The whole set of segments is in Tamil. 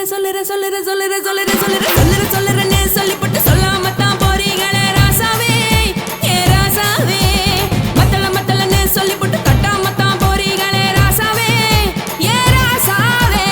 சொல்லுறேன்னு சொல்லிப்பட்டு சொல்லாம தான் போறீங்களே ராசாவே ஏ ராசாவே மத்தளன்னு சொல்லிப்பட்டு தட்டாம தான் போறீங்களே ராசாவே ஏ ராசாவே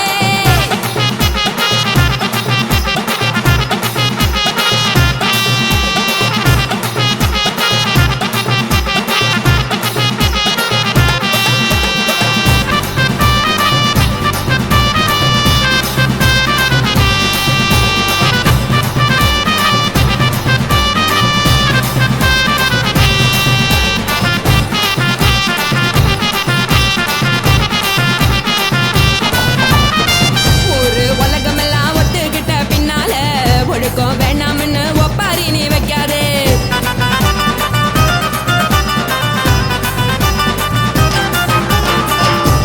வேணாம்னு ஒப்பாரி நீ வைக்காதே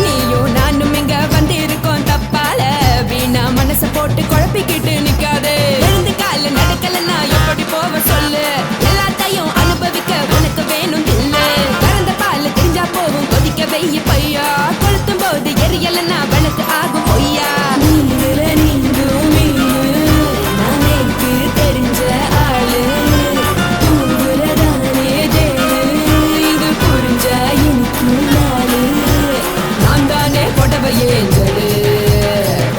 நீயும் நானும் இங்க வந்து இருக்கோம் தப்பால வீணா மனச போட்டு குழப்பிக்கிட்டு நிக்காதே எழுந்து கால நடக்கலன்னா எப்படி போவ சொல்லு எல்லாத்தையும் அனுபவிக்க உனக்கு வேணும் இல்ல கறந்த பால் தெரிஞ்சா போகும் கொதிக்க வெய்ய பையா கொளுத்தும் போது எரியலன்னா வனக்கு ஆகும் பொய்யா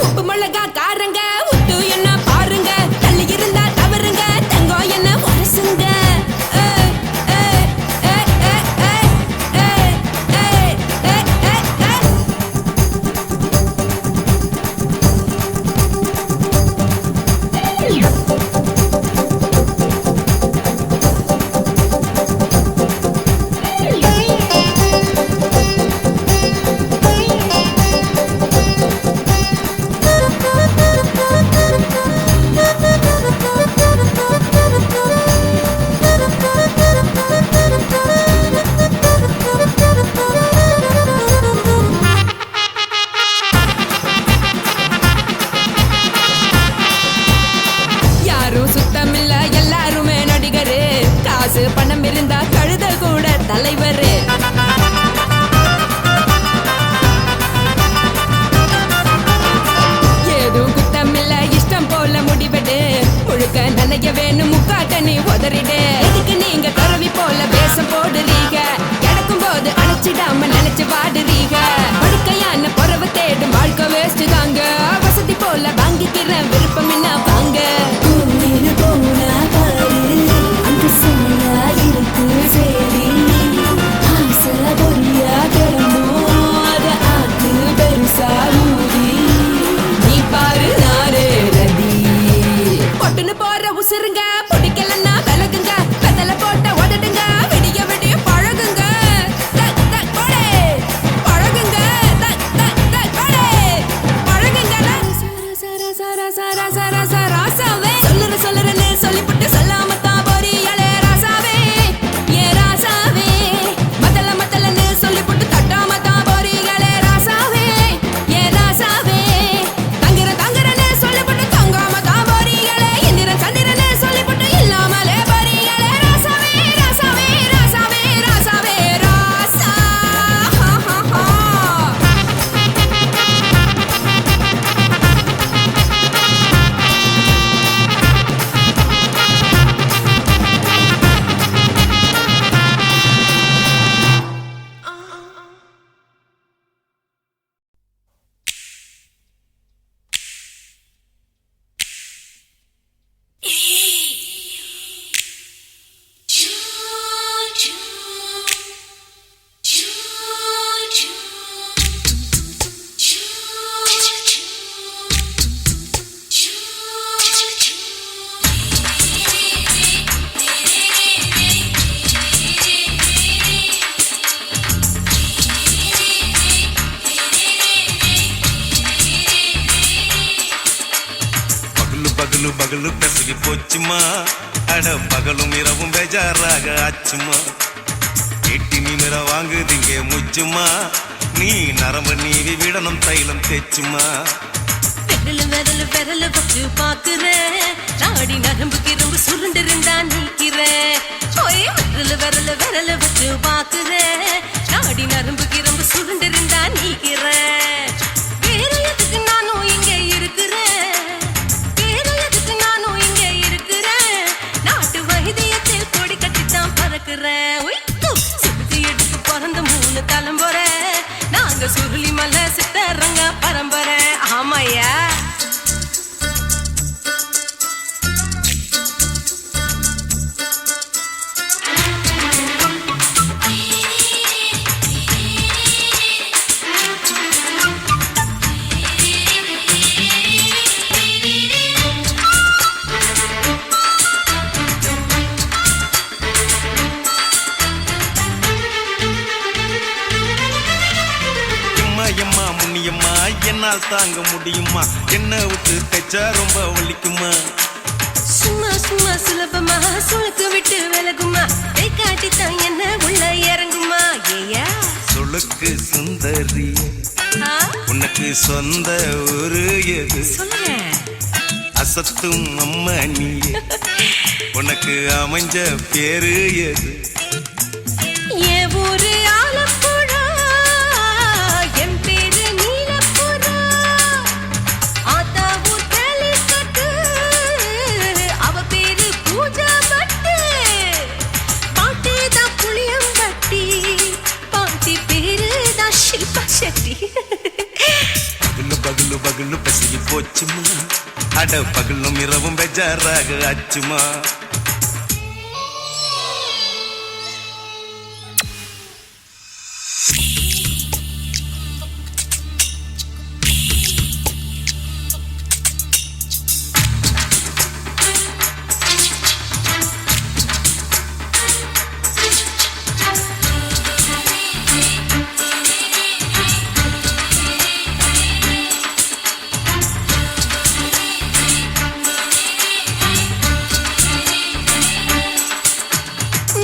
உப்பு மிளகா காரங்க உத்து என்ன பாருங்க தள்ளி இருந்தா தவறுங்க தங்கம் என்ன உரசுங்க சுத்தமில்ல எல்லாருமே நடிகரு காசு பணம் இருந்தா கழுத கூட தலைவரு ஏதும் குத்தமில்ல இஷ்டம் போல முடிவெடு முழுக்க நனைய வேணும் முக்காட்ட நீ உதறிடு எதுக்கு நீங்க கருவி போல பேசம் போடுறீங்க கிடக்கும் போது அணைச்சிடாம நினைச்சு வாடுறீங்க படுக்கையான பொறவை தேடும் வாழ்க்கை வேஸ்ட் தாங்க வசதி போல வாங்கிக்கிற விருப்பம் என்ன வாங்க நீ பாரு நாரே ரதி பொட்டுன்னு போற உசுருங்க பிடிக்கலன்னா விலகுங்க வெத்தல போட்ட உதடுங்க விடிய விடிய பழகுங்க பழகுங்க பழகுங்க ராசாவே சொல்லுறேன்னு சொல்லிப்பட்டு சொல்லாம தான் போறீங்களே ராசாவே ஏ ராசாவே மத்தளன்னு சொல்லிப்பட்டு தட்டாம தான் போறீங்களே ராசாவே ஏ ராசாவே தங்குறேன்னு சொல்லிப்பட்டு தங்காம தான் போறீங்களே இந்திரன் சந்திரன்னு சொல்லிப்பட்டு இல்லாமலே போறீங்களே ராசாவே ராசாவே ராசாவே ராசாவே ராசா பகலு பெசகி போச்சுமா அட பகலும் இரவும் பேஜாராக ஆச்சுமா எட்டி நிமிர வாங்குதிங்க முச்சுமா நீ நரம்பு நீவி விடணும் தைலம் தேச்சுமா விரல வச்சு பாக்குறேன் நாடி நரம்பு கிரம்பு சுருண்டு இருந்தா நீக்கிறேன் விரல வச்சு பாக்குறேன் நாடி நரம்பு கிரம்பு சுருண்டு இருந்தா நீக்கிறேன் வேற எதுக்கு நானும் இங்க இருக்கிறேன் போயா. எம்மா முன்னியம்மா என்னால் தாங்க முடியுமா, என்ன விட்டு தைச்சா ரொம்ப வலிக்குமா. சும்மா சும்மா சுலபமா சுளுக்கு விட்டு விலகுமா, கை காட்டித்தான் என்ன உள்ள இறங்குமா. ஏயா சொலுக்கு சுந்தரி உனக்கு சொந்த ஊரு எது, சொல்லுங்க. அசத்தும் அம்மா நீ உனக்கு அமைஞ்ச பேரு எது. ஏ ஊரு ஆலப்புழா, என் பேரு நீலப்புறா. ஆத்தா ஊர் கேலிக்கட்டு, அவ பேரு பூஜா பட்டு. பாட்டி தான் புளியம்பட்டி, பாட்டி பேரு தான் ஷில்பா செட்டி. பகலு பகலு பகலு பசிக்கு போச்சுமா, அட பகலும் இரவும் பெஜாராக ஆச்சுமா.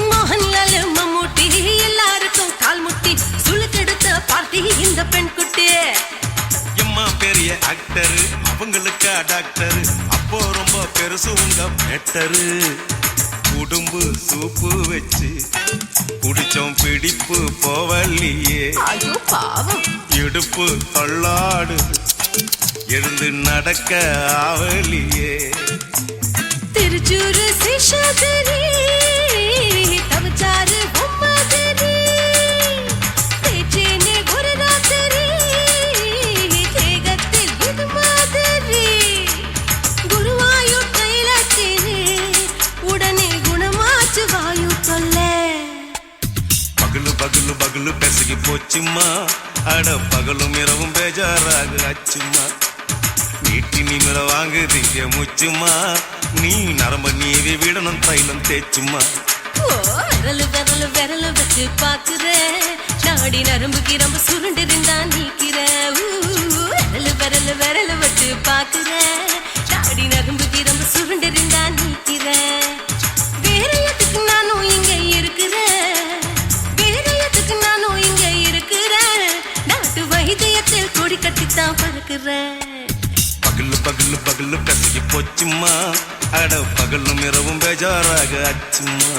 மோகன்லால் மம்மூட்டி எல்லாருக்கும் கால் முட்டி சுளுக்கெடுத்த பார்ட்டி இந்த பெண் குட்டி. எம்மா பெரிய ஆக்டரு அவங்களுக்கா டாக்டரு, அப்போ ரொம்ப பெருசு உங்க மேட்டரு. உடும்பு சூப்பு வச்சு குடிச்சோம் பிடிப்பு போவல்லையே, ஐயோ பாவம். இடுப்பு தள்ளாடு எழுந்து நடக்க ஆவலியே. திருச்சூரு சேஷாதிரி தவச்சாரு பொம்மதிரி, தேச்சேனே ஒரு ராத்திரி தேகத்தில் இது மாதிரி. குருவாயூர் தைலத்தினே உடனே குணமாச்சு வாயு தொல்லை. பகலு பகலு பகலு பெசகி போச்சுமா, அட பகலும் இரவும் பேஜாராக ஆச்சுமா. நீட்டி நிமிர வாங்குதீங்க முச்சுமா, நீ நரம்ப நீவி விடணும் தைலம் தேச்சுமா. ஓ விரலு விரலு விரலு வச்சு பாக்குறேன், நாடி நரம்பு கிரம்பு சுருண்டு இருந்தா நீக்கிறேன். விரலு விரலு விரலு வச்சு பாக்குறேன், நாடி நரம்பு கிரம்பு சுருண்டு இருந்தா நீக்கிறேன். வேற எதுக்கு நானும் இங்க இருக்கிறேன், வேற எதுக்கு நானும் இங்க இருக்கிறேன். நாட்டு வைத்தியத்தில் கொடி கட்டித்தான் பறக்கிறேன். பகலு பகலு பகலு பெசகி போச்சுமா, அட பகலும் இரவும் பேஜாராக ஆச்சுமா.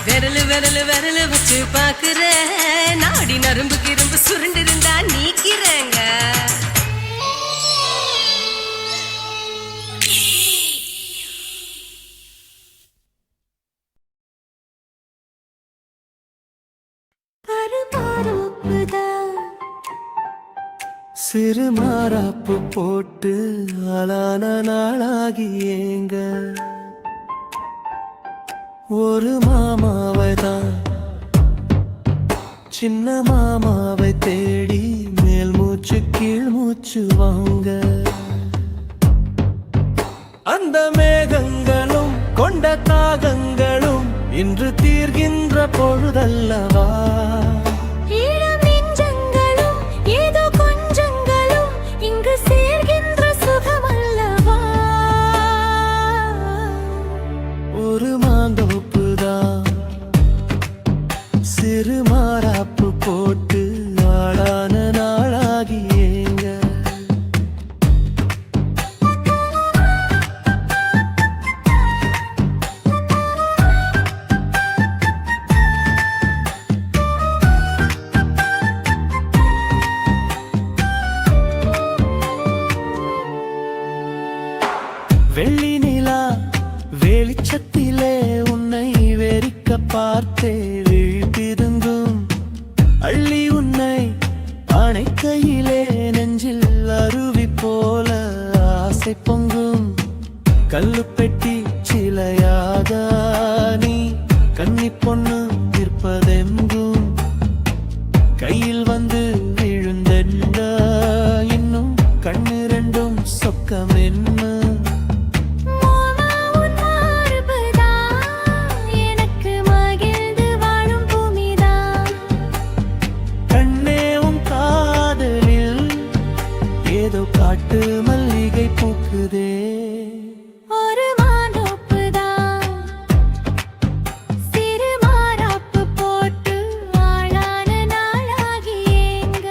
விரலு விரலு விரலு வச்சு பாக்குறேன், நாடி நரம்பு கிரம்பு சுருண்டு இருந்தா நீக்கிறேங்க. சிறு மாறாப்பு போட்டு ஆளான நாளாகி ஏங்க ஒரு மாமாவை தான் சின்ன மாமாவை தேடி மேல் மூச்சு கீழ் மூச்சு வாங்க. அந்த மேகங்களும் கொண்ட தாகங்களும் இன்று தீர்கின்ற பொழுதல்லவா. ஒரு மாந்தோப்புதான் சிறு மாறாப்பு போட்டு ஆளான நாளாகி ஏங்க. வெள்ளி நிலா வெளிச்சத்திலே உன்னை வெறிக்க பார்த்தே விழித்திருந்தும் அள்ளி உன்னை அணைக்கையிலே நெஞ்சில் அருவி போல் ஆசை பொங்கும் கல்லுப்பெட்டி சிலையாதா நீ கன்னி பொண்ணு நிற்பதெங்கும் கையில் வந்து விழுந்தென்ற இன்னும் கண்ணு ரெண்டும் சொக்கம் என்ன ஏதோ காட்டு மல்லிகை பூக்குதே ஒரு மாந்தோப்புதான் சிறு மாறாப்பு போட்டு ஆளான நாளாகி ஏங்க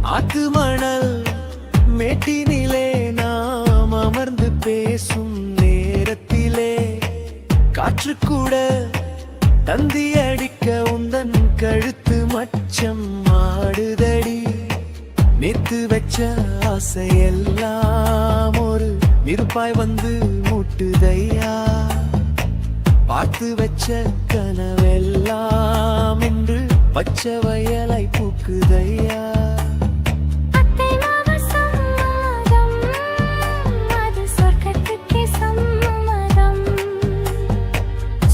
ஆத்து மணல் மேட்டினிலே நாம் அமர்ந்து பேசும் நேரத்திலே காற்று கூட தந்தி அடிக்க உந்தன் கழுத்து மச்சம் ஆடுதடி நேத்து வச்ச ஆசையெல்லாம் ஒரு நெருப்பாய் வந்து முட்டுதையா பார்த்து வச்ச கனவெல்லாம் இன்று பச்சை வயலை பூக்குதையா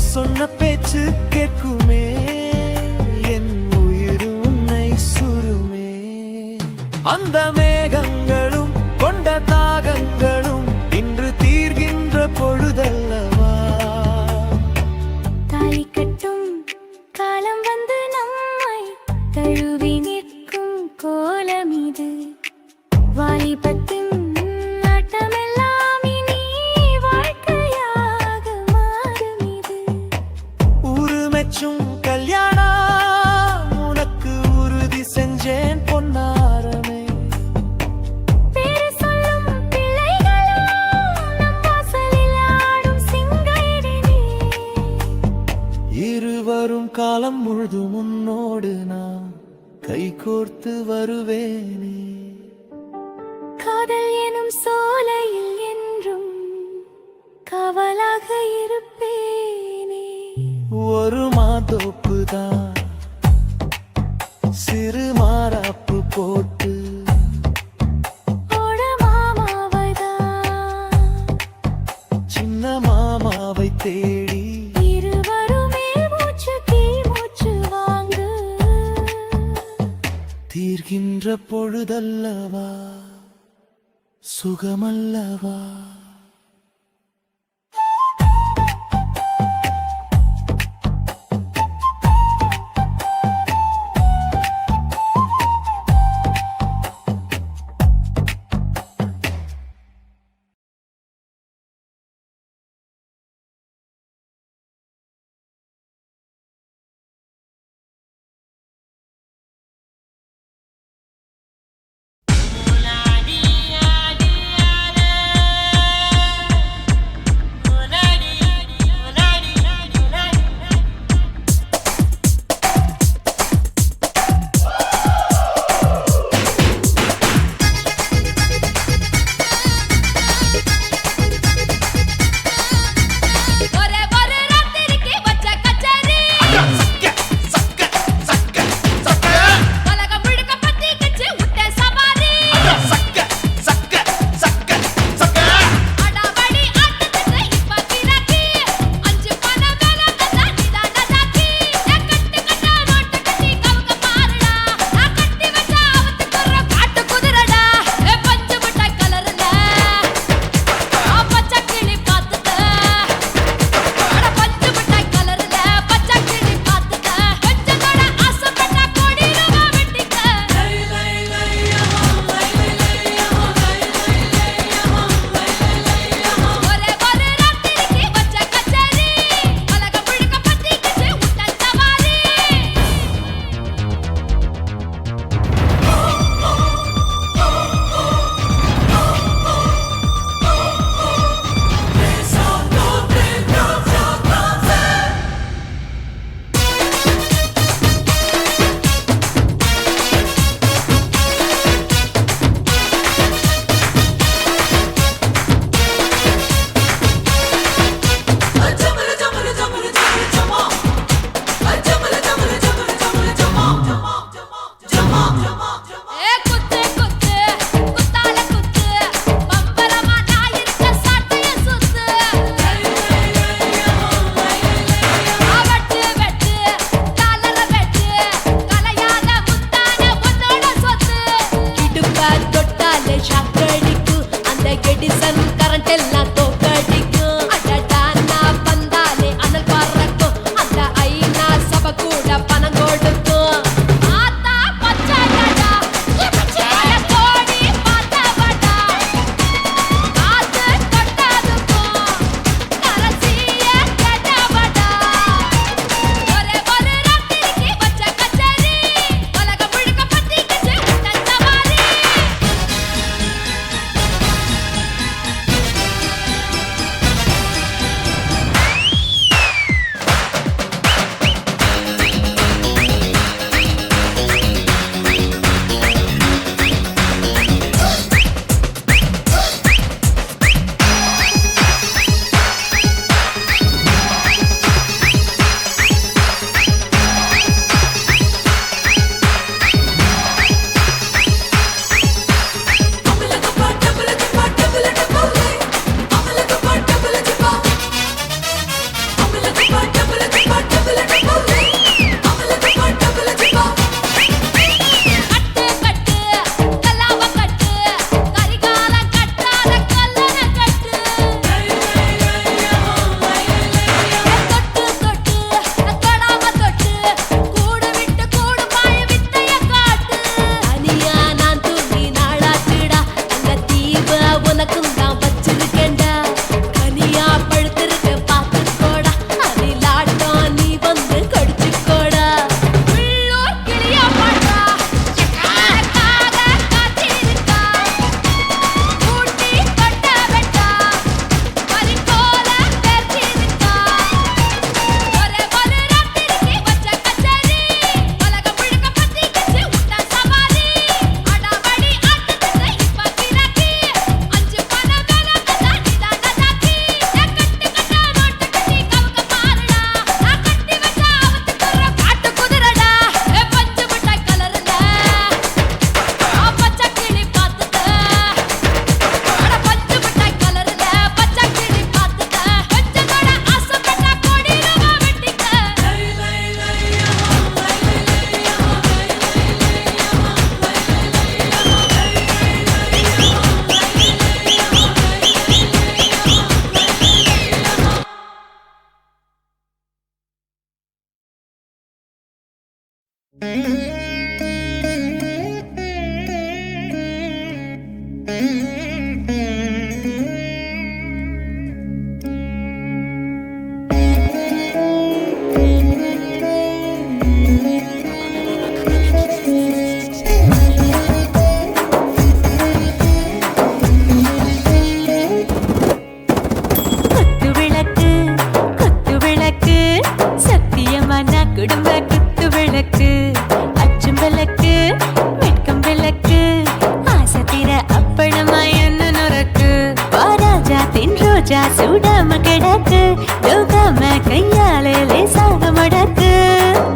சொன்ன பேச்சு கேட்குமே என் உயிர் உன்னை சுருமே அந்த மேகங்களும் கொண்ட தாகங்களும் இன்று தீர்கின்ற பொழுதல்லவா தாலி கட்டும் காலம் வந்து நம்மை தழுவி நிற்கும் கோலம் இது வாலிபத்தின் கல்யாணம் உனக்கு உறுதி செஞ்சேன் பொன்னாரமே பேரு சொல்லும் பிள்ளைகளும் நம் வாசலில் ஆடும் சிங்காயிரனே இருவரும் காலம் முழுதும் உன்னோடு நான் கைகோர்த்து வருவேனே காதல் எனும் சோலையில் என்றும் காவலாக இருப்பேனே ஒரு மாதோப்புதான் சிறு மாறாப்பு போட்டு ஓட மாமாவைதான் சின்ன மாமாவை தேடி இருவருமே மூச்சு கீழ் மூச்சு வாங்கு தீர்கின்ற பொழுதல்லவா சுகமல்லவா தொட்டாலே ஷாக்கடிக்கும் அந்த எடிசன் கரண்ட் எல்லாம் தோக்கடிக்கும் அடடானா வந்தாலே அனல் பறக்கும் அந்த ஐநா சபை கூட பணம் கொடுக்கும் ஆத்தா பச்சைடா பச்சைய கோடி பார்த்தவடா காத்து தொட்டதுக்கும் கரசிய கேட்டவடா ஒரே ஒரு ராத்திரிக்கு வச்ச கச்சேரி உலகம் முழுக்க பத்திக்கிச்சு உட்டன் சவாரி கட்டு கட்டு கல்லாவ கட்டு கரிகால கட்டாத கல்லன கட்டு தொட்டு தொட்டு தொடாம தொட்டு கூடு விட்டு கூடு பாய வித்தைய காட்டு அனியா நான் தூங்கி நாளாச்சுடா அந்த தீவ உனக்கும் தான் வச்சிருக்கேன்டா கனியா பழுத்திருக்க பார்த்துக்கோடா அதிலாட்டம் நீ வந்து கடிச்சுக்கோடா உள்ளூர் கிளியா பாடுறா எனக்காக காத்திருக்கா ஊட்டி கொட்ட வெட்டா பறிக்கோல பேர்த்திருக்கா ஒரே ஒரு ராத்திரிக்கு வச்ச கச்சேரி உலகம் முழுக்க பத்திக்கிச்சு உட்டன் சவாரி அடாவடி ஆட்டத்துக்கு இப்ப கிராக்கி அஞ்சு பணம் வேலை வந்தா நீதான் நதாக்கி கட்டு கட்டா நோட்டு கட்டி கவுக்க பாருடா நான் கட்டி வச்ச அவத்துக்குற காட்டு குதிரடா பஞ்சு மிட்டாய் கலருல பச்சை கிளி பார்த்துட்ட அட பஞ்சு மிட்டாய் கலருல பச்சை கிளி பார்த்துட்ட கொஞ்சத்தோட ஆசைப்பட்ட கோடி ரூபா வெட்டிக்க குத்து விளக்கு சத்தியமான குடும்ப குத்து விளக்கு அச்சும் விளக்கு வெட்கம் விளக்கு ஆசை தீர அப்பளமா என்ன நொறக்கு வாராஜா தின் ரோஜா சூடாம கிடக்கு யோகாம கையாலே லேசாக மடக்கு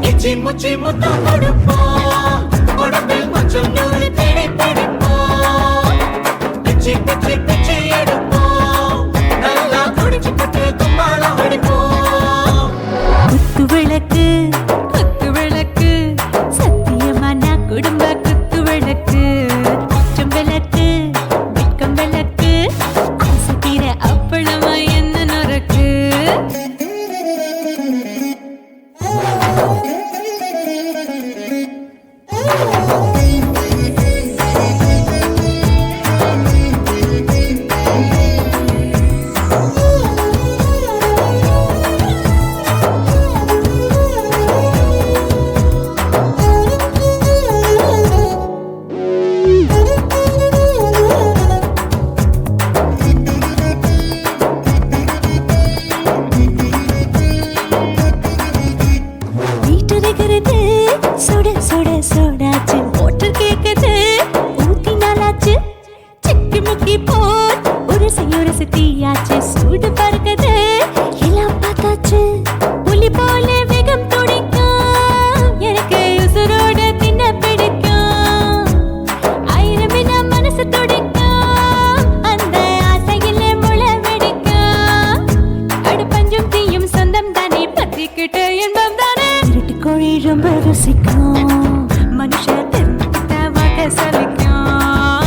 இச்சி முச்சி முத்தம் கொடுப்போம் உடம்பில் கொஞ்சம் நூறு தேடி பிடிப்போம் பிச்சி பிச்சி பிச்சி எடுப்போம் நல்லா குடிச்சு பட்டு கும்பாலம் அடிப்போம் குத்து விளக்கு சத்தியமான குடும்ப குத்து விளக்கு அச்சும் விளக்கு வெட்கம் விளக்கு ஆசை தீர அப்பளமா என்ன நொறக்கு வீட்டிருக்கிறது சுட சுட சோடாச்சு மோட்டர் கேக்குது ஊத்தி நாளாச்சு சிக்கி முக்கி போர் ஒரு தீயாச்சு சூடு பறக்குது எல்லாம் பார்த்தாச்சு புலி போல வேகம் துடிக்கும் எனக்கு உசுரோட தின்ன பிடிக்கும் ஆயிரம் மனசு துடிக்கும் அந்த ஆசையில முளை வெடிக்கும் அடுப்பஞ்சும் தீயும் சொந்தம் தானே பத்திக்கிட்டு இன்பம் தானே இருட்டு கோழி ரொம்ப ருசிக்கும் மனுஷ தெரிஞ்சுக்கிட்ட வாக்க சலிக்கும்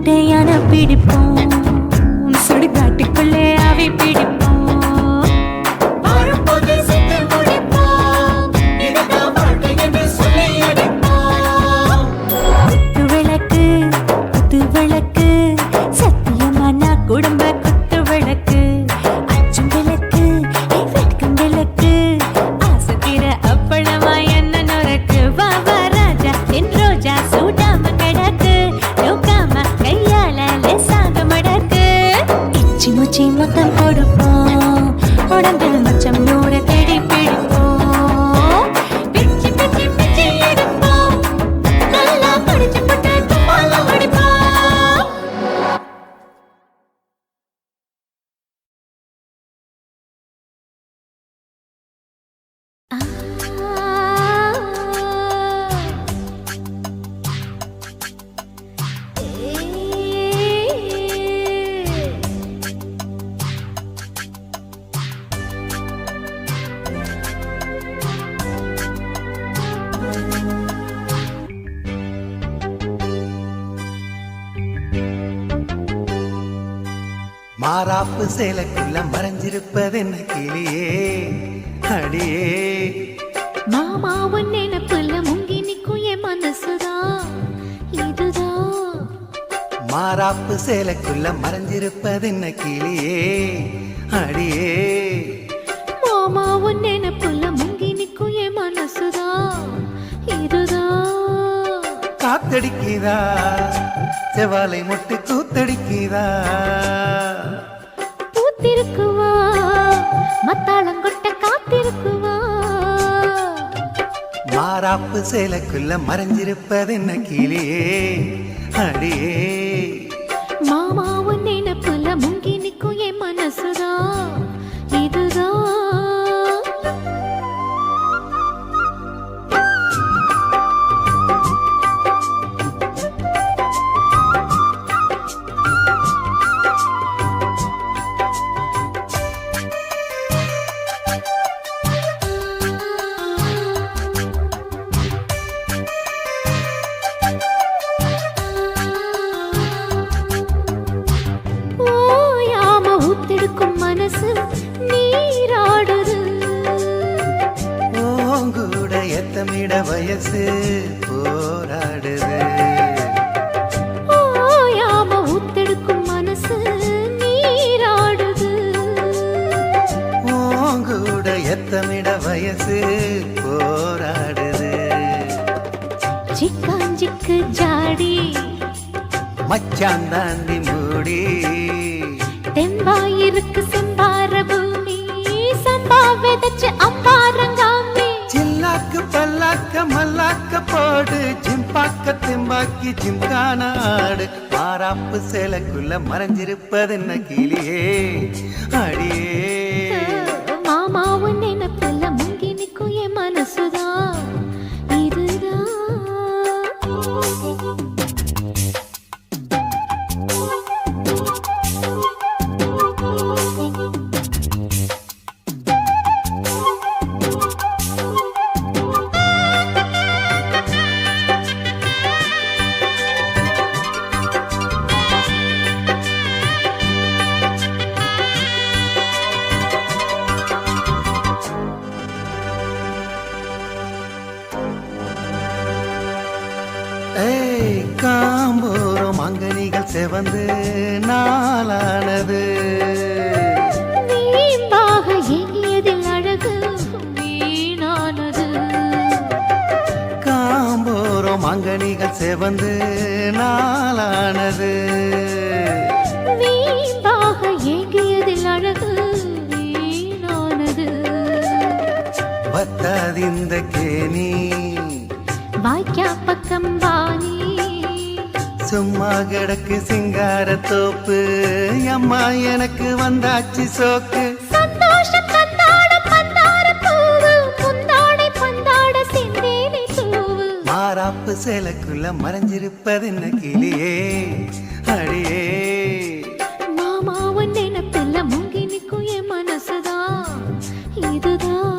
முட்டையான பிடிப்போம் சுடுகாட்டுக்குள்ளே அவை பிடிப்போம் குடும்ப குத்து விளக்கு அச்சும் விளக்கு வெட்கம் விளக்கு ஆசத்திர அப்பளமா என்ன நொறக்கு வாவா ராஜா என் ரோஜா சூடாம கிடக்கு நோக்காம கையால லேசாக மடக்கு இச்சி முச்சி மொத்தம் கொடுப்போம் உடம்பில் மச்சம் நூற தேடி பிடிப்போம் பிச்சி பிச்சி பிச்சி எடுப்போம் நல்லா படிச்சு போட்டு துப்பால படிப்போம் மாறாப்பு சேலைக்குள்ள மறைஞ்சிருப்பது என்ன கிளியே அடியே மாமா உன் நினைப்புல முங்கி நிக்கும் என் மனசுதான் இதுதான் மாறாப்பு சேலைக்குள்ள மறைஞ்சிருப்பது என்ன கிளியே அடியே மாமா உன் நினைப்புல முங்கி நிக்கும் என் மனசுதான் இதுதான் காத்தடிக்குதா செவாலை முட்டு கூத்தடிக்குதா பூத்திருக்குவா மத்தாளங்கொட்ட காத்திருக்குவா மாறாப்பு சேலைக்குள்ள மறைஞ்சிருப்பது என்ன கிளியே அடியே மாமா உன் நினைப்புல முங்கி நிக்கும் என் மனசுதான் இதுதான் மனசு நீராடுது ஓங்கூட எத்தமிட வயசு போராடுது ஓயாம ஊத்தெடுக்கும் மனசு நீராடுது ஓங்கூட எத்தமிட வயசு போராடுது சிக்காஞ்சிக்கு ஜாடி மச்சான் தாண்டி மூடி தெம்பாயிருக்கு செம்பார பூமி சம்பா விதைச்சு அம்பாரங்காமி சில்லாக்கு பல்லாக்க மல்லாக்க போடு ஜிம்பாக்க தெம்பாக்கி ஜிம்கான ஆடு மாறாப்பு சேலைக்குள்ள மறைஞ்சிருப்பது என்ன கிளியே அடியே மாமா உன் நினைப்புல முங்கி நிக்கும் என் மனசுதான் இதுதான் காம்போரம் அங்கனிகள் செவந்து நாளானது வீம்பாக எங்கியதில் அழகு வீணானது காம்போரம் அங்கனிகள் செவந்து நாளானது வீம்பாக எங்கியதில் அழகு வீணானது பத்தாதிந்த கேணி வாய்க்கா பக்கம் வாணி சும்மா கிடக்கு சிங்கார தோப்பு அம்மா எனக்கு வந்தாச்சு சோக்கு சந்தோஷம் தந்தாட பந்தார பூவு முந்தாடை பந்தாட செந்தேனை தூவு மாறாப்பு சேலைக்குள்ள மறைஞ்சிருப்பது என்ன கிளியே அடியே மாமா உன் நினைப்புல முங்கி நிக்கும் என் மனசுதான் இதுதான்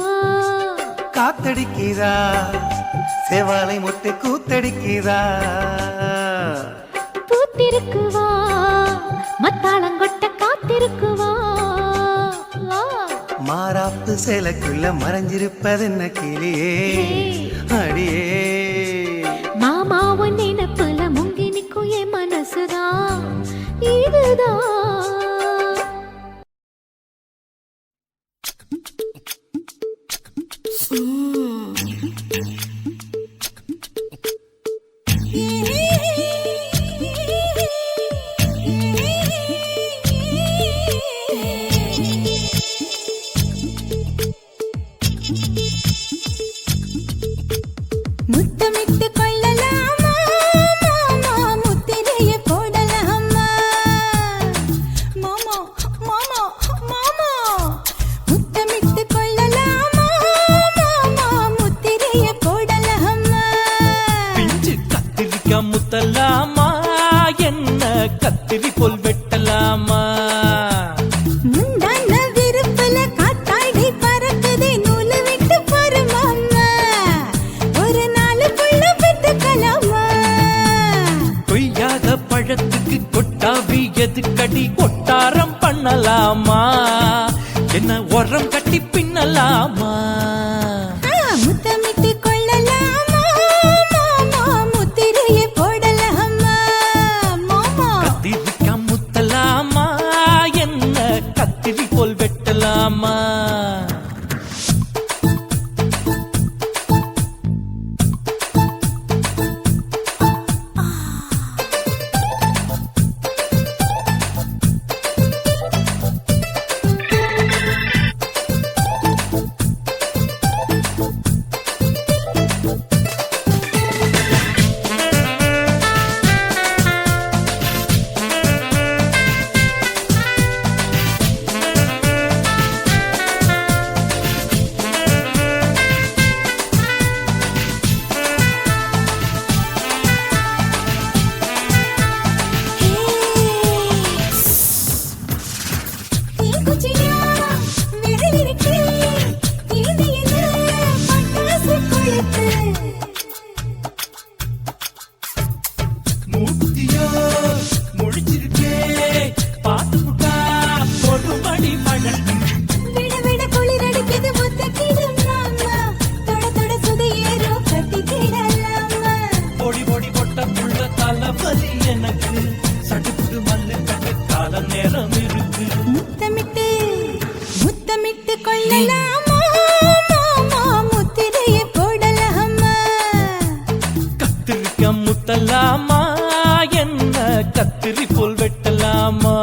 காத்தடிக்குதா செவாலை முட்டு கூத்தடிக்குதா பூத்தி இருக்குவா மத்தாளங்கொட்ட காத்திருக்குவா மாறாப்பு சேலைக்குள்ள மறைஞ்சிருப்பதென்ன கிளியே அடியே மாமா உன் நினைப்புல முங்கி நிக்கும் என் மனசுதான் இதுதான் முத்தமிட்டு கொள்ளலாமா மாமா முத்திரைய போடலாமா மாமா மாமா மாமா முத்தமிட்டு கொள்ளலாமா மாமா முத்திரைய போடலாமா பிஞ்சு கத்திரிக்கா முத்தலாமா என்ன கத்திரி போல் வெட்டலாமா முந்தான விருப்பல காத்தாடி பறக்குதே நூலு விட்டு பாரு மாமா ஒரு நாலு புள்ள பெத்துக்கலாமா கொய்யாத பழத்துக்கு கொட்டாவி எதுக்கடி கொட்டாரம் பண்ணலாமா என்ன உரம் கட்டி பின்னலாமா முத்தமிட்டு கொள்ளலாமா மாமா முத்திரைய போடலாமா மாமா கத்திரிக்கா முத்தலாமா என்ன கத்திரி போல் வெட்டலாமா மூத்தியோ முடிச்சிருக்கே பாத்து புட்டா பொடுமடி மழை பொடி பொடி பொட்ட புள்ள தலைவலி எனக்கு சடுக்குடு மல்லு கட்ட கால நேரம் இருக்கு முத்தமிட்டு கொள்ளலாமா மாமா முத்திரைய போடலாமா கத்திரிக்கா முத்தலாமா என்ன கத்திரி போல் வெட்டலாமா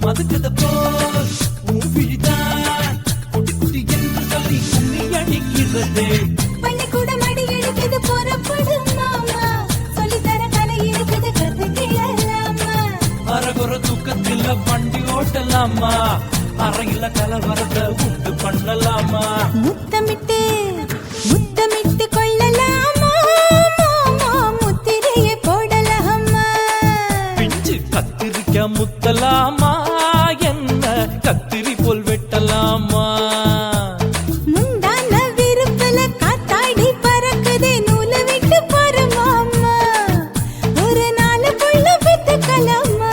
மதுக்கத போல் ஊவிழிதான் குட்டி குட்டி என்று சொல்லி கும்மி அடிக்கிறது பள்ளிக்கூட மடி எடுக்குது புறப்படும் மாமா சொல்லித்தர கலை இருக்குது கதை கேளலாமா அரகுற தூக்கத்தில் வண்டி ஓட்டலாமா அறையில கலவரத்தை உண்டு பண்ணலாமா முத்தமிட்டு கொள்ளலாமா மாமா முத்திரைய போடலாமா பிஞ்சு கத்திரிக்கா முத்தலாமா என்ன கத்திரி போல் வெட்டலாமா முந்தான விருப்பல காத்தாடி பறக்குதே நூலு விட்டு பாரு மாமா ஒரு நாலு புள்ள பெத்துக்கலாமா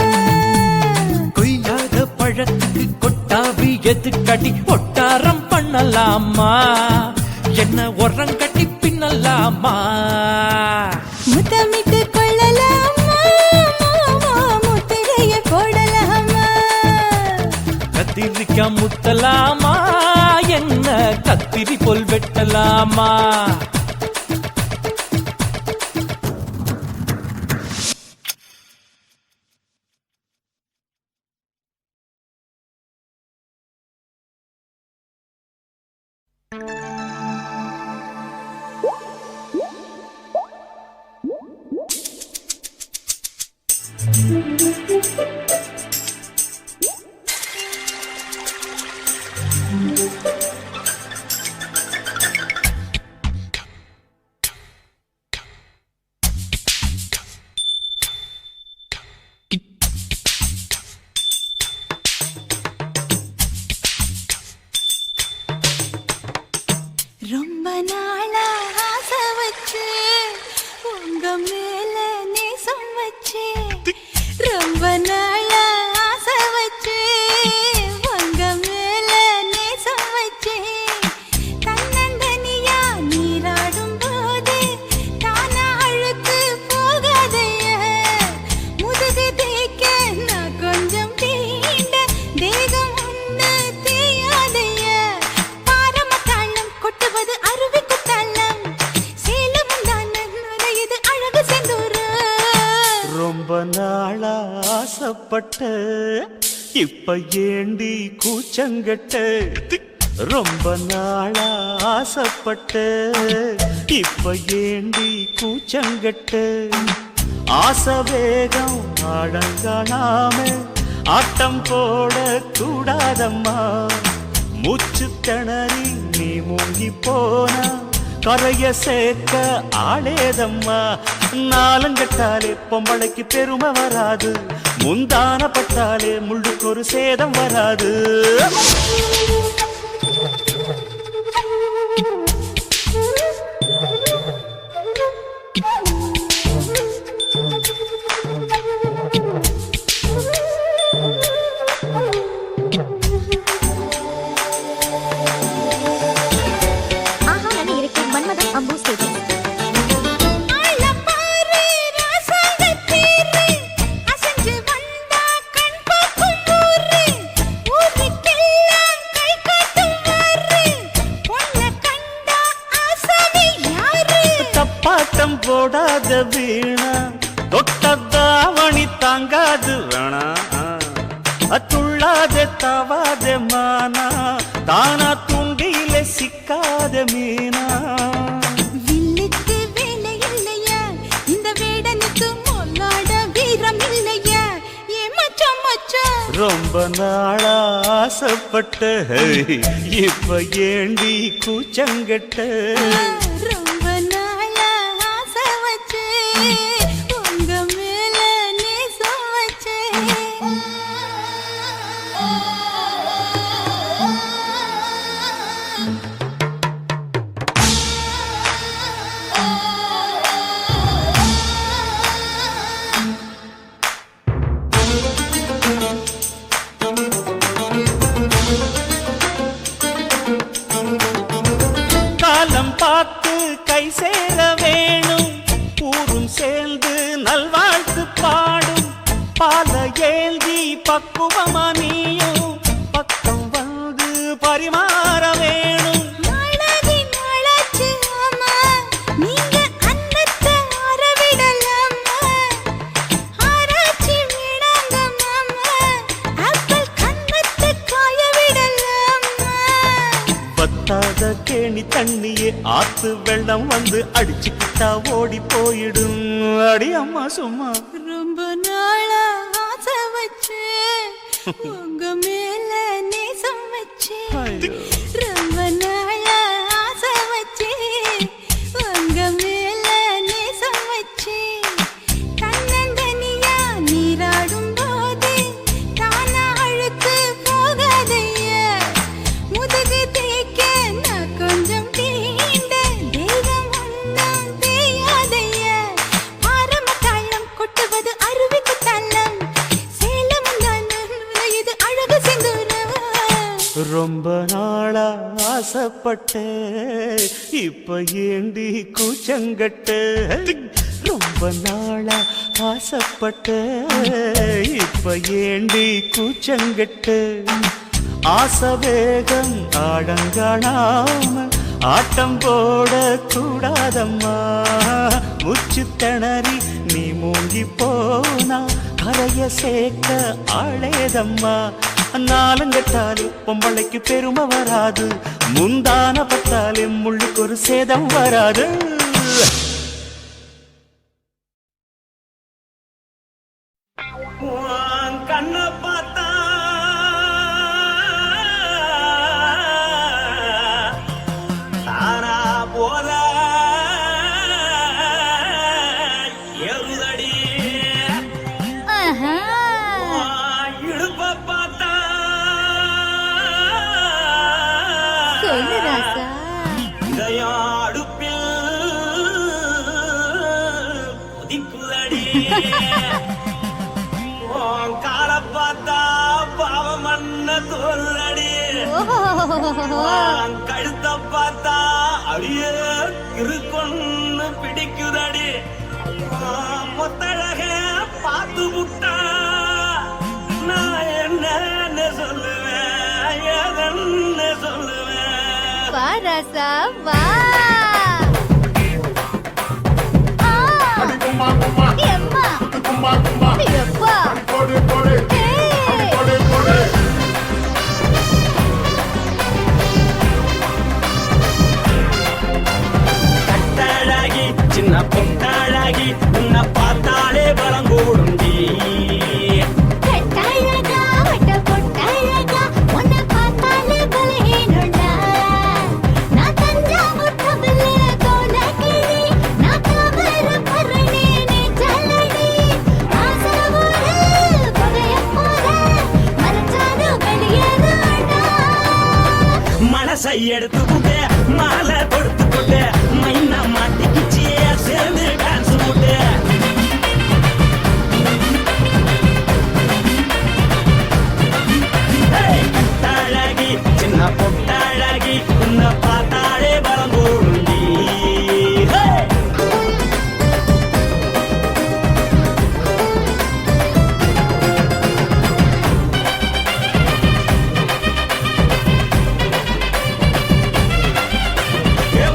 கொய்யாத பழத்துக்கு கொட்டாவி எதுக்கடி ஒட்டாரம் பண்ணலாமா என்ன உரம் கட்டி பின்னலாமா முத்தமிட்டு கொள்ளலாமா மாமா முத்திரைய போடலாமா கத்திரிக்கா முத்தலாமா என்ன கத்திரி போல் வெட்டலாமா ரொம்ப நாளா ஆசை வச்சு உங்க மேல நேசம் வச்சு ரொம்ப நாளா ஆசை வச்சு உங்க மேல நேசம் வச்சு தன்னந்தனியா நீராடும் போது தானா அழுக்கு போகாதைய முதுகு தேய்க்க நான் கொஞ்சம் தீண்ட தேகம் ஒண்ணு தேயாதைய பாரமத்தாளம் கொட்டுவது அருவிக்கு தாளம் சேலமும் தானே நுரையுது அழகு செந்தூரு ரொம்ப நாளா ஆசைப்பட்ட இப்ப ஏண்டி கூச்சங்கட்ட ரொம்ப நாளா ஆசைப்பட்ட இப்ப ஏண்டி கூச்சங்கட்ட ஆசை வேகம் அடங்கானாம ஆட்டம் போட கூடாதம்மா மூச்சு திணறி நீ மூங்கி போனா கரைய சேர்க்க ஆளேதம்மா நாலங்கட்டாலே பொம்பளைக்கு பெருமை வராது முந்தான பட்டாலே முள்ளுக்கு ஒரு சேதம் வராது ஆஹா நான் இருக்கேன் மன்மதன் அம்பு ஸ்டேஜ் தப்பாட்டம் போடாத வீணா தொட்டதாவணி தாங்காது வேணா துள்ளாத தவாத மானா தானா துண்டியில சிக்காத மீனா வில்லுக்கு வேலை இல்லையா இந்த வேடனுக்கு மொல்லாட வீரம் இல்லையா ஏ மச்சான் மச்சான் ரொம்ப நாளா ஆசைப்பட்ட இப்ப ஏண்டி கூச்சங்கட்ட ரொம்ப நாளா ஆசை வச்சு உங்க மேல நேசம் வச்சு காலம் பார்த்து கை சேர வேணும் ஊரும் சேர்ந்து நல்வாழ்த்து பாடும் பால ஏந்தி பக்குவமா நீயும் பக்கம் வந்து பரிமாற வேணும் மனதின் வளர்ச்சி ஆமா நீங்க அன்னத்தை அறவிடலாமா ஆராய்ச்சி விடாங்க மாமா ஆப்பிள் கண்ணத்தை காய விடலாமா பத்தாத கேணி தண்ணியே ஆத்து வெள்ளம் வந்து அடிச்சுக்கிட்டா ஓடி போயிடும் அடி அம்மா சும்மா ரொம்ப நாளா ஆசை வச்சு உங்க மேல நேசம் வச்சு ரொம்ப நாளா ஆசை வச்சு உங்க மேல நேசம் வச்சு தன்னந்தனியா நீராடும் போது தானா அழுக்கு போகாதைய முதுகு தேய்க்க நான் கொஞ்சம் தீண்ட தேகம் ஒன்றும் தேயாதைய பாரமத்தாளம் கொட்டுவது அருவிக்கு தாளம் சேலமும் தானே நுரையுது அழகு செந்தூரு ரொம்ப நாளா ஆசைப்பட்ட இப்ப ஏண்டி கூச்சங்கட்ட ரொம்ப நாளா ஆசைப்பட்ட இப்ப ஏண்டி கூச்சங்கட்ட ஆசை வேகம் ஆடங்கானாம ஆட்டம் போட கூடாதம்மா மூச்சு திணறி நீ மூங்கி போனா கரைய சேர்க்க ஆளேதம்மா நாலுங்கட்டாலே பொம்பளைக்கு பெருமை வராது, முந்தான பட்டாலே முள்ளுக்கு ஒரு சேதம் வராது. கண்ண பார்த்தா தானா போல எருதடி, இடுப்ப பார்த்தா இதயம் அடுப்பில் கொதிக்குதடி. கால பார்த்தா பாவம் மண்ண தோல்லடி, கழுத்த பார்த்தா அடியே இருக்குன்னு பிடிக்குதடி. மொத்தழக பார்த்து விட்டா நான் என்ன சொல்லுவேன், ஏதன்னு சொல்லுவேன். வாராசா வா கட்டாழகி சின்ன பொட்டாழகி உன்னை பார்த்தாலே பலங்கூடுண்டி. மனசை எடுத்து போட்டு மாலை கொடுத்து போட்டு மைனா மாட்டிக்கிச்சு சேர்ந்து டான்ஸ் போட்டு. கட்டாழகி சின்ன பொட்டாழகி உன்னை பார்த்தாலே பலம் கூடுண்டி.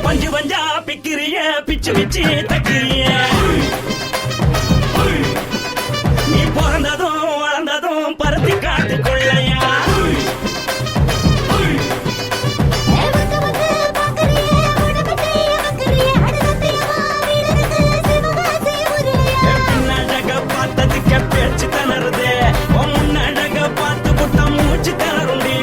பஞ்சு பஞ்சா பிக்கிறிய பிச்சு பிச்சு தக்கிறிய, நீ பிறந்ததும் வளர்ந்ததும் பருத்தி காட்டு கொள்ளையா. பின்னழக பார்த்ததுக்கு பேச்சு தளருது, முன்னழக பார்த்து புட்ட மூச்சு தளருண்டி.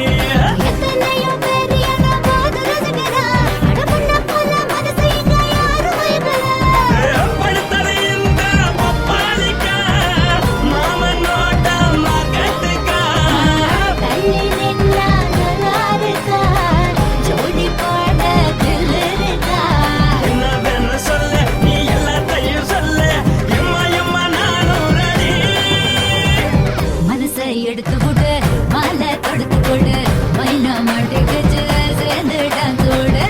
எடுத்து விடு மாலை தொடுத்து கொடு மைனா மாட்டிக்கிச்சு சேர்ந்து டான்ஸ் விடு.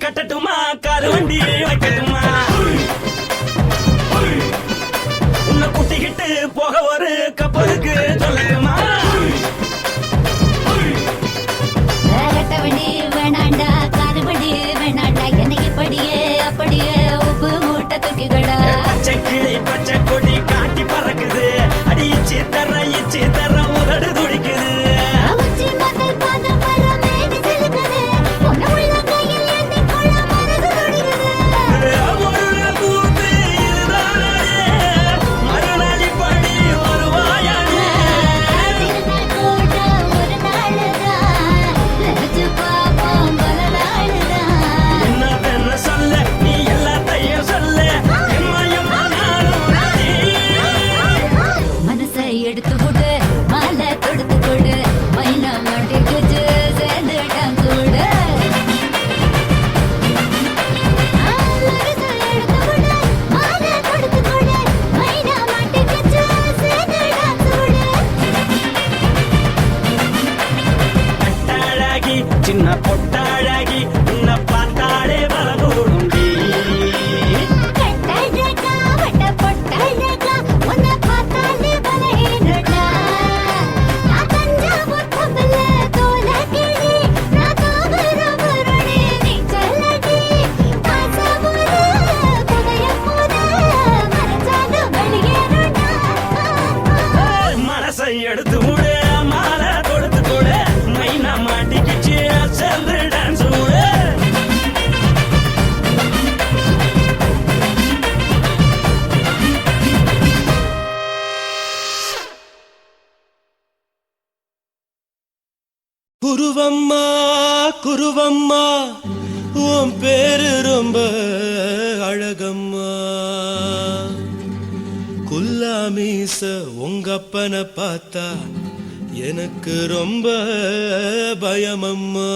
கட்டட்டுமா காரு வண்டி வைக்கட்டுமா, உன்னை கூட்டிக்கிட்டு போக ஒரு கப்பலுக்கு சொல்லட்டுமா. வண்டி வேணாண்டா காரு வண்டி வேணாண்டா என்னைக்கு படியே அப்படியே உப்பு மூட்டை தூக்கிக்கடா. பச்சை கிளி பச்சை கொடி காட்டி பறக்குது, அடி இச்சி தர உதடு துடிக்குது. மறுநாளி படி வருவாயா குருவம்மா குருவம்மா உன் பேரு ரொம்ப அழகம்மா குல்லாமீச உங்க அப்பனை பார்த்தா எனக்கு ரொம்ப பயமம்மா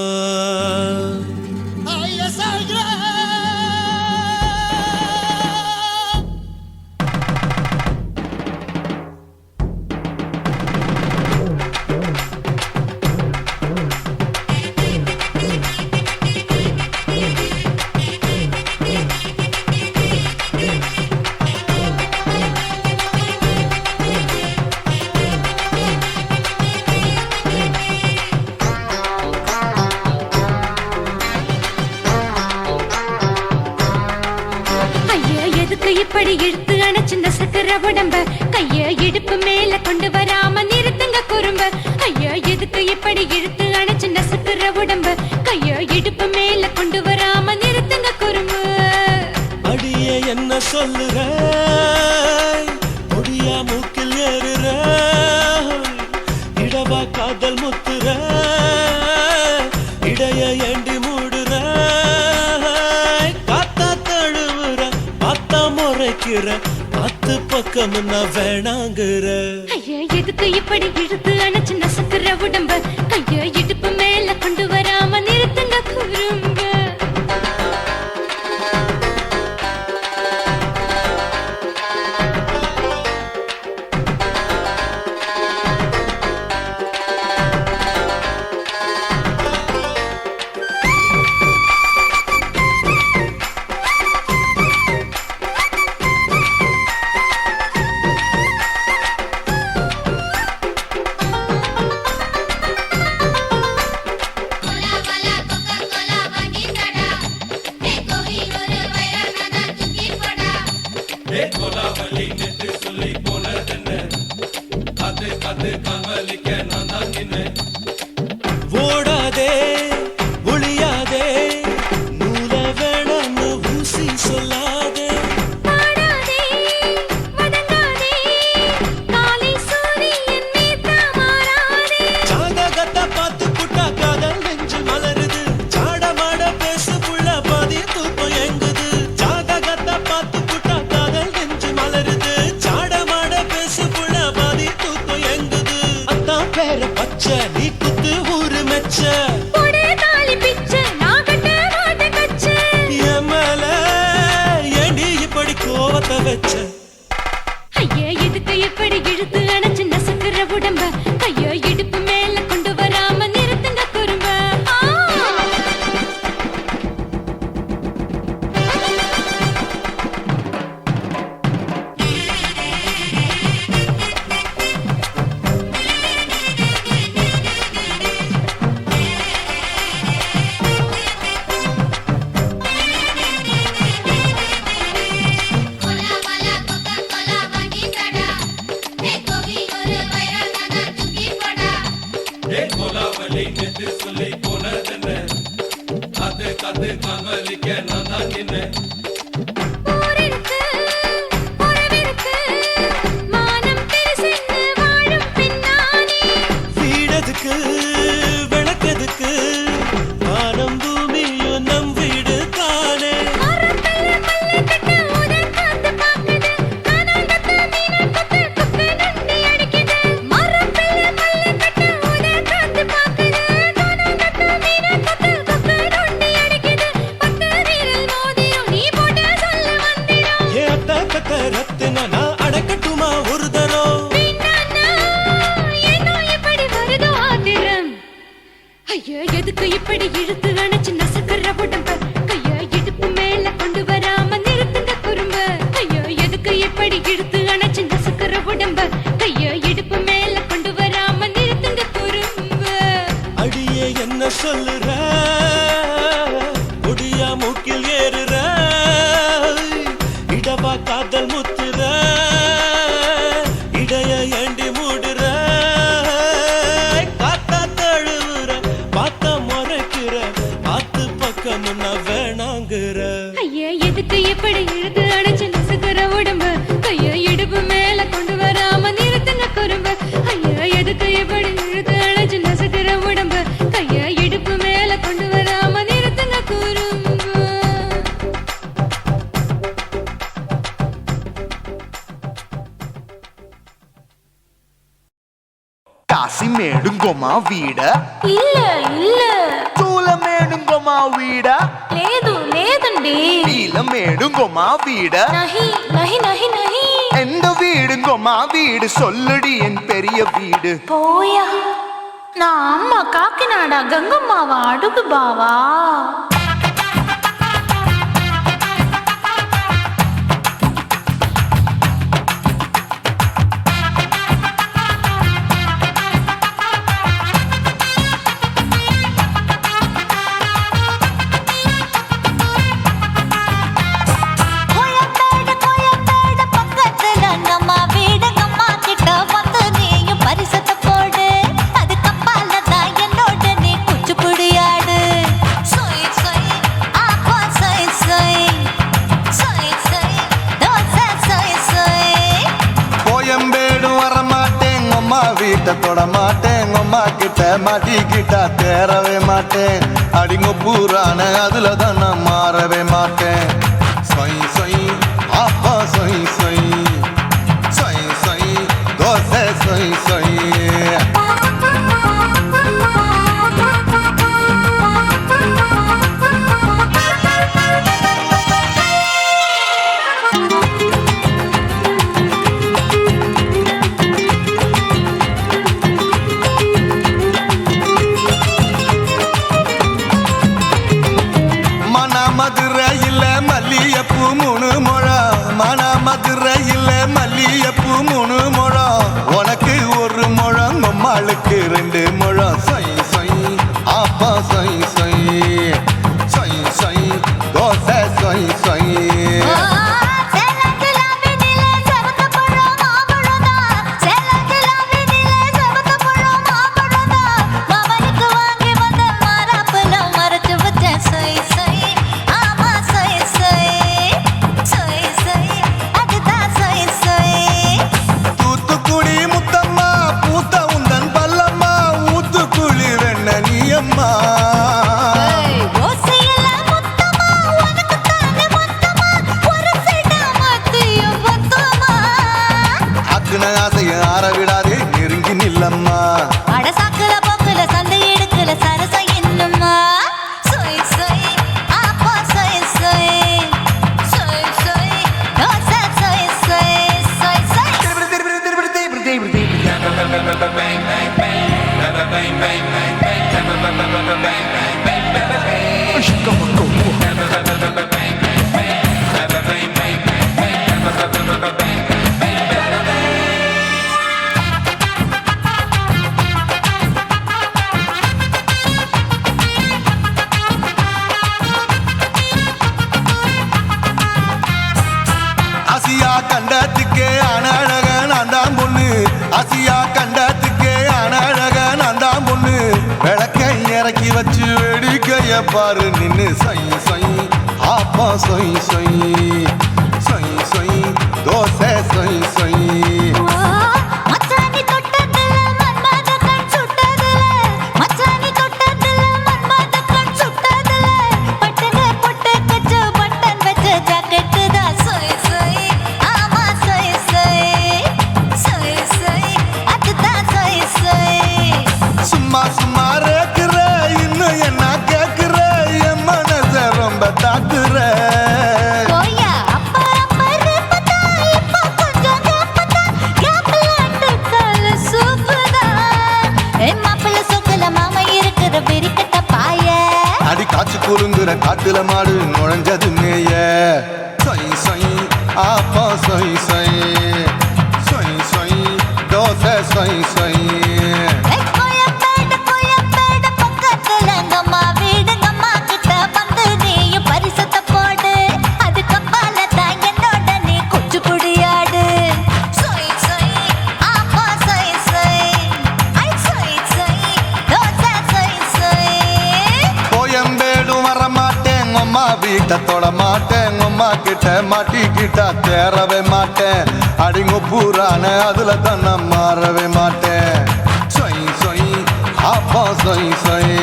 இப்படி இழுத்து அணைச்சிருந்த சக்கர உடம்ப கைய இடுப்பு மேல கொண்டு வராம நிறுத்துங்க குறும்ப ஐயா எதுக்கு இப்படி இழுத்து அணைச்சிருந்த சக்கர உடம்ப கைய இடுப்பு மேல கொண்டு வராம நிறுத்துங்க குறும்பு அடியே என்ன சொல்லுற முடியா மூக்கில் ஏறுற இடவா காதல் முத்துற இடைய ஏண்டி மூடுற காத்தா தழுவுற பார்த்தா முறைக்கிற பத்து பக்கம் நான் வேணாங்குற ஐயா எதுக்கு இப்படி இழுத்து அணைச்சு நசுக்குற உடம்ப கைய இடுப்பு மேல கொண்டு வராம நிறுத்துங்க குறும்ப ஓடாதே ஒளியாதே நூல வேணான்னு ஊசி சொல்லாதே பாடாதே வதங்காதே காலை சூரியன் மீது மாறாதே ஜாதகத்தை பார்த்து புட்டா காதல் நெஞ்சு மலருது சாடமாட பேசு புள்ள பாதி தூக்கம் எங்குது ஜாதகத்தை பார்த்து புட்டா காதல் நெஞ்சு மலருது சாடமாட பேசு புள்ள பாதி தூக்கம் எங்குது அத்தான் பேர பச்சை நீ குத்து ஊரு மெச்ச போடே தாலி பிச்சை நான் கட்ட மாட்டேன் கச்சை என் மேல ஏண்டி இப்படி கோவத்தை வச்ச ஐயா எதுக்கு இப்படி இழுத்து அணைச்சு நசுக்குற உடம்ப கைய இடுப்பு மேல கொண்டு வராம நிறுத்துங்க குறும்ப ஊரிருக்கு உறவிருக்கு மானம் பெருசென்னு வாழும் பெண்ணானே வீடதுக்கு விளக்கதுக்கு வானம் பூமியும் நம் வீடு தானே மரத்துல மல்லி கட்ட உதன் காத்து பாக்குது கானாங்கத்து மீனாங்கத்து குப்பை நண்டி அடிக்குது மரத்துல மல்லி கட்ட உதன் காத்து பாக்குது கானாங்கத்து மீனாங்கத்து குப்பை நண்டி அடிக்குது பத்து வீரல் மோதிரம் நீ போட்ட சொல்ல வந்திடும் ஏ அத்த கத்த ரத்தின நான் அடக்கட்டுமா ஒரு தரம் வீணானா ஏனோ இப்படி வருதோ ஆத்திரம் ஐயா எதுக்கு இப்படி இழுத்து அணைச்சு நசுக்குற உடம்ப கைய இடுப்பு மேல கொண்டு வராம நிறுத்துங்க குறும்ப ஐயா எதுக்கு இப்படி இழுத்து அணைச்சு நசுக்குற உடம்ப கைய இடுப்பு மேல கொண்டு வராம நிறுத்துங்க குறும்ப அடியே என்ன சொல்லுற முடியா மூக்கில் ஏறுற இடவா காதல் முத்துற இடைய ஏண்டி மூடுற காத்தா தழுவுற பார்த்த முறைக்கிற பார்த்து பக்கம் நான் வேணாங்குற ஐயா எதுக்கு இப்படி இழுத்து அணைச்சு நசுக்குற உடம்ப கைய இடுப்பு மேல கொண்டு வராம நிறுத்துங்க குறும்ப ஐயா எதுக்கு இப்படி இழுத்து அணைச்சு நசுக்குற உடம்ப கைய కాశీమేడుంగోమా వీడ இல்ல இல்ல చూలమేడుంగోమా వీడ లేదు లేదండి நீலமேடுங்கோமா வீட நஹி நஹி நஹி நஹி எந்த வீடுங்கோமா வீடு சொல்லுடி என் பெரிய வீடு போயா நான் அம்மா காக்கிநாடா கங்கம்மாவா அடுகு பாவா வீட்டை தொட மாட்டேன் அம்மா கிட்ட மாட்டிக்கிட்டா தேரவே மாட்டேன் அடிங்க பூரான அதுல தான் நான் மாறவே மாட்டேன் சொய் சொய் அப்பா சொய் சொய் சொய் சொய் தோசை சொய் சொய் மதுரையில் மல்லியப்பூ 3 முழம் மதுரையில் மல்லியப்பூ 3 முழம் உனக்கு 1 முழம் அம்மாளுக்கு 2 முழம் சொய் சொய் அப்பா சொய் சொய் சொய் சொய் தோசை சொய் சொய் ஆசைய ஆற விடாதே நெருங்கி நில்லம்மா அடசாக்குல போக்குல சந்தை எடுக்கல சரச என்னம்மா சொய் சொய் அப்பா சொய் சொய் சொய் சொய் தோசை சொய் சொய் சொய் சொய் ஆசியா கண்டத்துக்கே அனழக நான் தான் பொண்ணு ஆசியா கண்டத்துக்கே அனழக நான் தான் பொண்ணு விளக்கை இறக்கி வச்சு வேடிக்கைய பாரு நின்னு சொய் சொய் ஆப்பா சொய் சொய் சொய் சொய் தோசை சொய் சொய் சும்மா சும்மா ரேக்குற இன்னும் என்ன கேக்குற என் மனச ரொம்ப தாக்குற அடி காய்ச்சி குறுங்குற காட்டுல மாடு நுழைஞ்சது மேய சொய் சொய் ஆப்பா சொய் சொய் சொய் சொய் தோசை சொய் சொய் வீட்டை தொட மாட்டேன் அம்மா கிட்ட மாட்டிக்கிட்டா தேரவே மாட்டேன் அடிங்க பூரான அதுல தான் நான் மாறவே மாட்டேன் சொய் சொய் அப்பா சொய் சொய்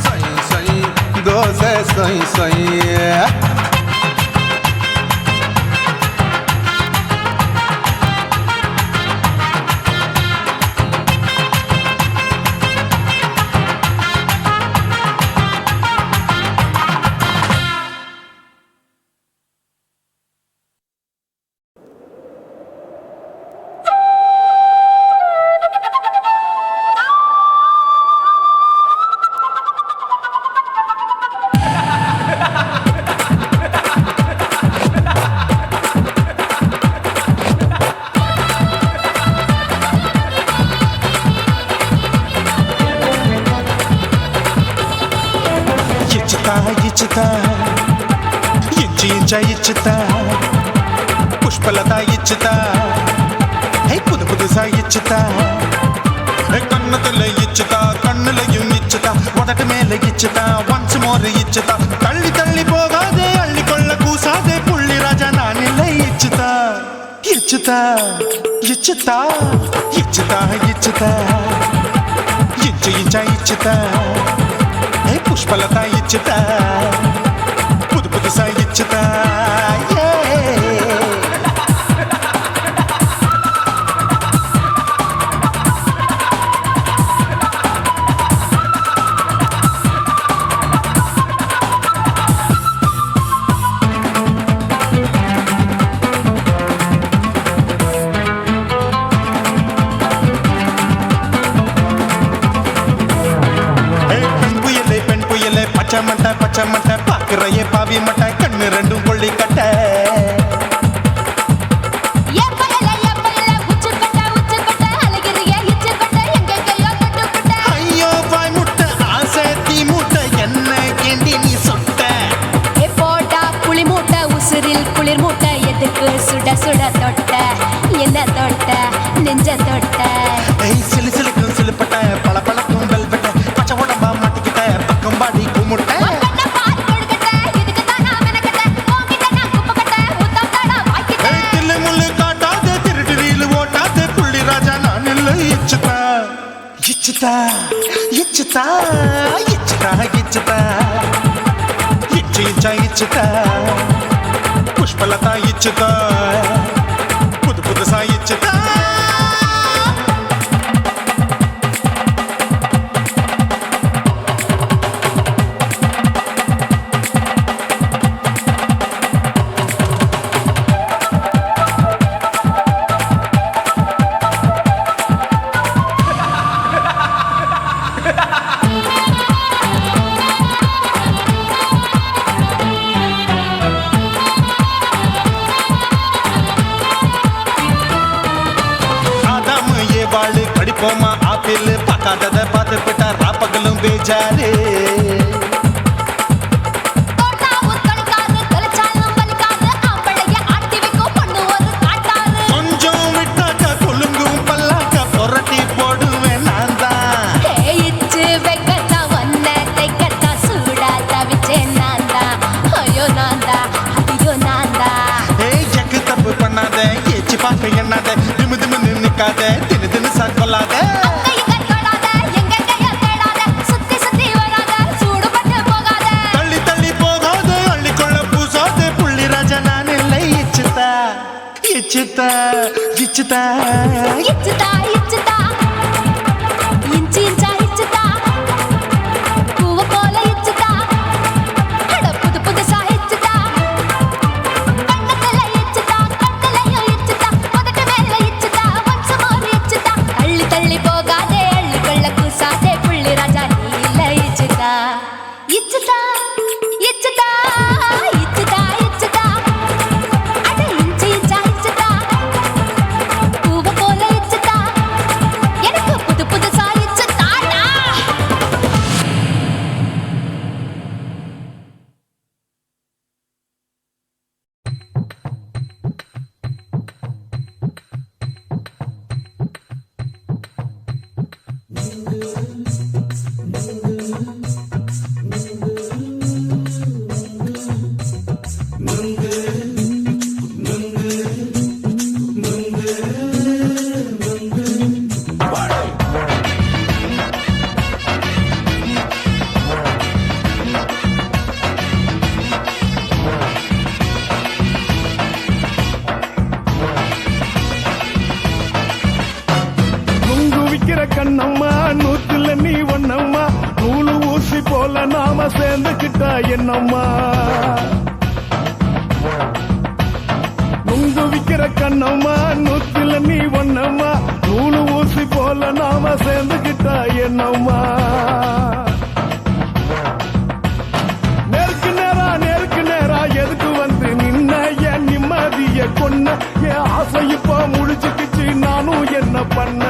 சொய் சொய் தோசை சொய் சொய் இச்சுதா புஷ்பலதா இச்சுதா புது புதுசா இச்சுதா கண்ணத்துல இச்சுதா கண்ணுலையும் இச்சுதா உதட்டு மேல இச்சுதா ஒன்ஸ் மோர் இச்சுதா தள்ளி தள்ளி போகாதே அள்ளி கொள்ள கூசாதே புள்ளி ராஜா நான் இல்லை இச்சுதா இச்சுதா இச்சுதா இச்சுதா இச்சுதா இச்சு இச்சா இச்சுதா புஷ்பலதா இச்சுதா புது புதுசா இச்சுதா பச்சை மட்டை பாக்குறையே பாவி மட்டை கண்ணு ரெண்டும் கொள்ளி கட்ட ஐயோ பாய் முட்டை ஆசை தீ முட்டை என்ன கேண்டி நீ சொட்ட போட்டா புளி மூட்டை உசுரில் குளிர் மூட்டை எதுக்கு சுட சுட தொட்ட என்ன தொட்ட நெஞ்ச தொட்ட சிலு சிலுக்கும் சிலுப்பட்ட பல பழக்கும் வெல்வெட்ட பச்சை உடம்பா மாட்டிக்கிட்ட பக்கம் பாடி குமுட்ட இச்சுதா இச்சுதா இச்சுதா இச்சுதா இச்சு இச்சா இச்சுதா புஷ்பலதா இச்சுதா புது புதுசா இச்சுதா கடிப்போமா ஆப்பிள் பார்க்காதத பார்த்து விட்டா ராப்பகலும் பேஜாரு கொஞ்சம் விட்டாக்க கொலுங்கும் பல்லாக்க புரட்டி போடுவேன் நான் தான் இச்சு வைக்கத்தா வண்ண தைக்கத்தா சூடா தவிச்சேன் நான் தான் ஐயோ நான் தான் ஐயோ நான் தான் எக்கு தப்பு பண்ணாத ஏச்சி பார்க்க எண்ணாத திமு திமுன்னு நிக்காத தினு தினு சாக்கொள்ளாத தள்ளி தள்ளி போகாத அள்ளி கொள்ள பூசாத புள்ளி ராஜா நான் இல்லை இச்சுதா இச்சுதா இச்சுதா இச்சுதா இச்சுதா இஞ்சி இஞ்சா இச்சுதா பூவ போல இச்சுதா புது புதுசா இச்சுதா கண்ணத்துல இச்சுதா கண்ணுலயும் இச்சுதா உதட்டு மேல இச்சுதா ஒன்ஸ் மோர் இச்சுதா தள்ளி தள்ளி போகாதே அள்ளி கொள்ள கூசாதே புள்ளி ராஜா நீ இல்ல இச்சுதா இச்சுதா இச்சுதா இச்சுதா இச்சுதா அட இஞ்சி இஞ்சா இச்சுதா பூவ போல இச்சுதா எனக்கு புது புதுசா இச்சுதாடா நுங்கு விக்கிற கண்ணம்மா நூத்துல நீ ஒண்ணம்மா நூலு ஊசி போல நாம சேர்ந்துக்கிட்டா என்னம்மா நுங்கு விக்கிற கண்ணம்மா நூத்துல நீ ஒண்ணம்மா நூலு ஊசி போல நாம சேர்ந்துக்கிட்டா என்னம்மா நேருக்கு நேரா எதுக்கு வந்து நின்ன என் நிம்மதிய கொன்ன என் ஆசை இப்ப முடிச்சுக்கிச்சு நானும் என்ன பண்ண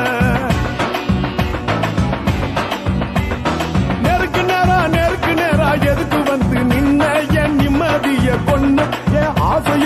நேருக்கு நேரா எதுக்கு வந்து நின்ன என் நிம்மதிய கொன்ன என் ஆசை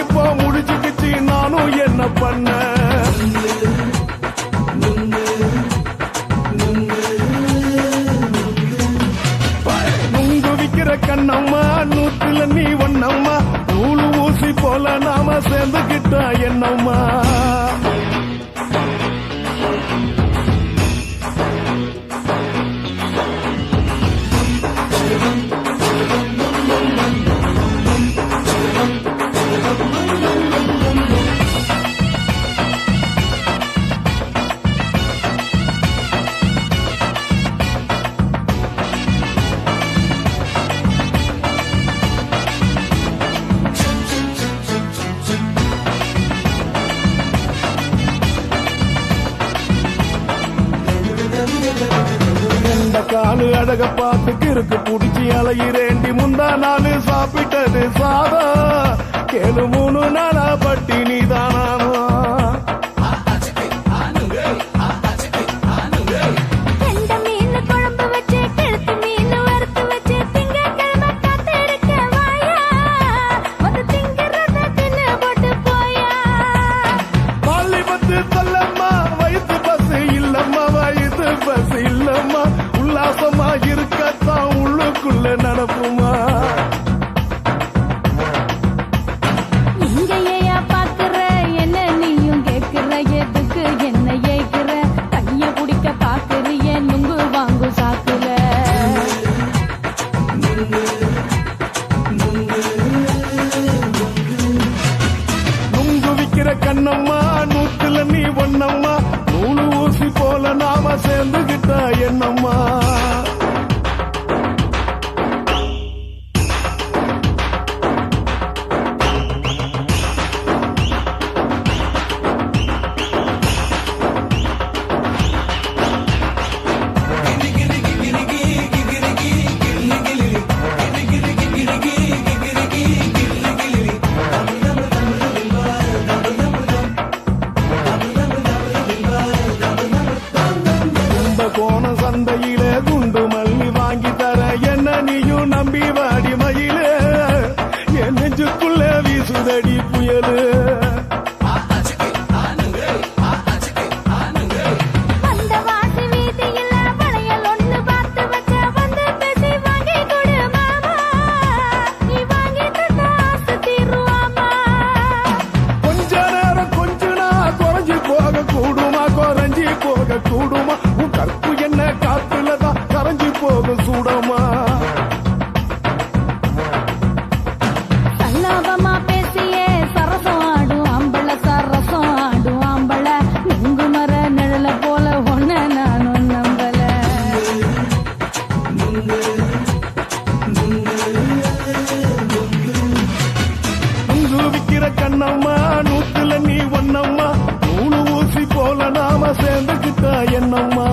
பொண்ணு அழக பார்த்து இருக்கு புடிச்சு அலையிறேண்டி முந்தா நாள் சாப்பிட்டது சாதம் கேளு 3 நாளா பட்டினி தானானோ கெண்ட மீன் குழம்பு வச்சு கெளுத்து மீன் வறுத்து வச்சு திங்கட்கிழமை காத்திருக்க வாயா வந்து திங்கிறத தின்னு போட்டு போயா பள்ளி பத்து சொல்லம்மா வயிற்று பஸ் இல்லம்மா வயிற்று பஸ் இல்லம்மா உல்லாசமா இருக்கத்தான் உள்ளுக்குள்ள நடப்புமா இங்கேயா பாக்குற என்ன நீயும் கேக்குற எதுக்கு என்ன ஏய்க்கிற கைய பிடிக்க பாக்குறிய நுங்கு வாங்கு சாக்குற நுங்கு விக்கிற கண்ணம்மா நூத்துல நீ ஒன்னம்மா நூலு ஊசி போல நாம சேர்ந்துகிட்ட என்னம்மா கோண சந்தையிலே குண்டு மல்லி வாங்கி தர என்ன நீயும் நம்பி வாடி மயிலே என் நெஞ்சுக்குள்ள வீசுதடி புயலு அந்த வாசி வீதியில வளையல் ஒண்ணு பார்த்து வச்ச வந்து பேசி வாங்கி கொடு மாமா நீ வாங்கி தந்தா ஆசை தீருவாமா கொஞ்ச நேரம் கொஞ்ச நான் குறைஞ்சி போக கூடுமா குறைஞ்சி போக கூடுமா உன் கற்பு என்ன காத்துலதான் கரைஞ்சி போக சூடமா சல்லாபமா பேசியே சரசம் ஆடும் ஆம்பள சரசம் ஆடும் ஆம்பள நுங்கு மர நிழல போல ஒன்ன நானும் நம்பல நுங்கு விக்கிற கண்ணம்மா நூத்துல நீ ஒன்னம்மா நூலு ஊசி போல நாம சேர்ந்துகிட்ட என்னம்மா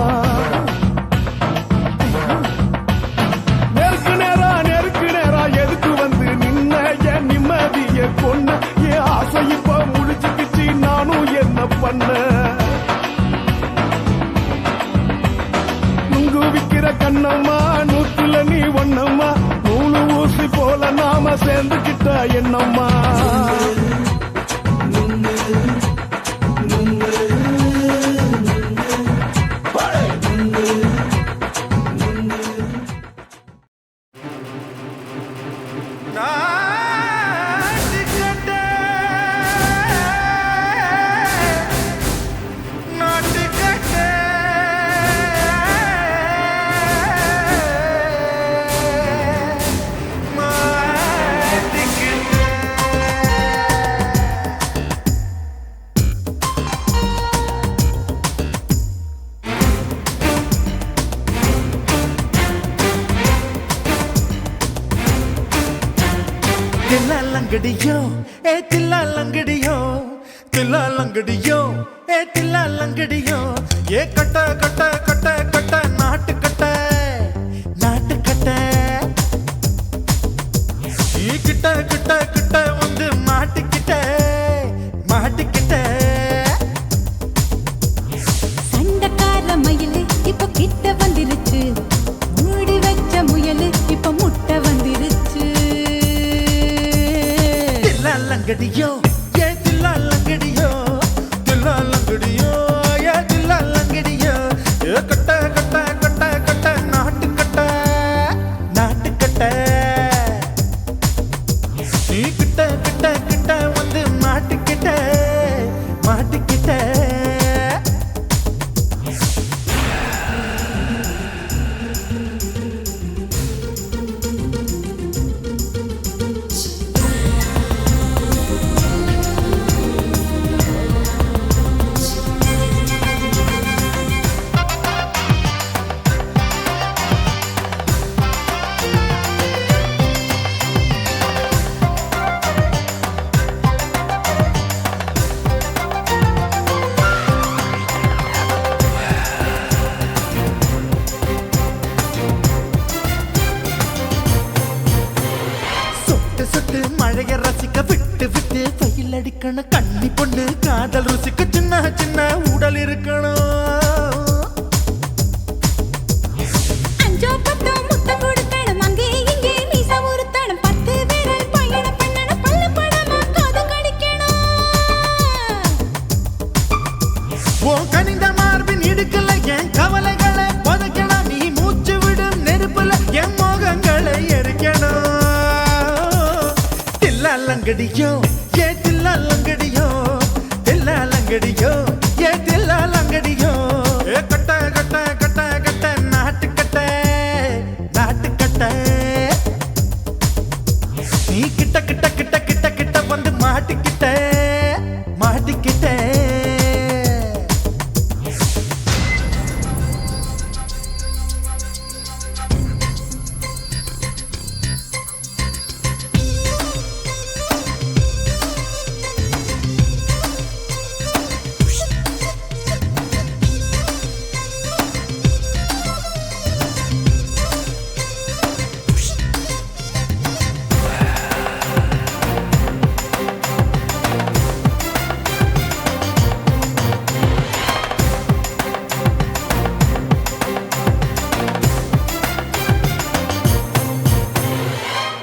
நெருக்கு நேரா எதுக்கு வந்து நின்ன என் நிம்மதிய கொன்ன என் ஆசை இப்ப முடிச்சுக்கிச்சு நானும் என்ன பண்ண நுங்கு விக்கிற கண்ணம்மா நூத்துல நீ ஒன்னம்மா நூலு ஊசி போல நாம சேர்ந்துகிட்ட என்னம்மா தில்லாலங்கடியோ ஏ தில்லாலங்கடியோ தில்லாலங்கடியோ ஏ தில்லாலங்கடியோ ஏ கட்ட கட்ட கட்ட கட்ட நாட்டு கட்ட நாட்டு கட்ட நீ கிட்ட கிட்ட கிட்ட வந்து மாட்டிக்கிட்ட மாட்டிக்கிட்ட சண்டக்கார மயிலு இப்ப கிட்ட வந்துருச்சு மூடி வச்ச முயலு இப்ப முட்டை வந்துருச்சு தில்லாலங்கடியோ ஏ தில்லாலங்கடியோ தில்லாலங்கடியோ ஏ தில்லாலங்கடியோ ஏ கட்ட கட்ட கட்ட கட்ட நாட்டு கட்ட நாட்டு கட்ட நீ கிட்ட கிட்ட கிட்ட வந்து மாட்டிக்கிட்ட மாட்டிக்கிட்ட இருக்கணும் கண்ணி பொண்ணு காதல் ருசிக்கு சின்ன சின்ன உடல் இருக்கணும் அஞ்சோ பத்தோ முத்தம் கொடுக்கணும் அங்கே இங்கே மீசா உருத்தணும் 10 விரல் பயணம் பண்ணணும் பல்ல படமா காது கடிக்கணும் ஓ கனிந்த மார்பின் இடுக்கல என் கவலைகளை புதைக்கணும் நீ மூச்சு விடும் நெருப்புல என் மோகங்களை எரிக்கணும் தில்லாலங்கடியோ ஏ தில்லாலங்கடியோ தில்லாலங்கடியோ ஏ தில்லாலங்கடியோ ஏ கட்ட கட்ட கட்ட கட்ட நாட்டுக்கட்ட நாட்டுக்கட்ட நீ கிட்ட கிட்ட கிட்ட கிட்ட கிட்ட வந்து மாட்டிக்கிட்ட மாட்டிக்கிட்ட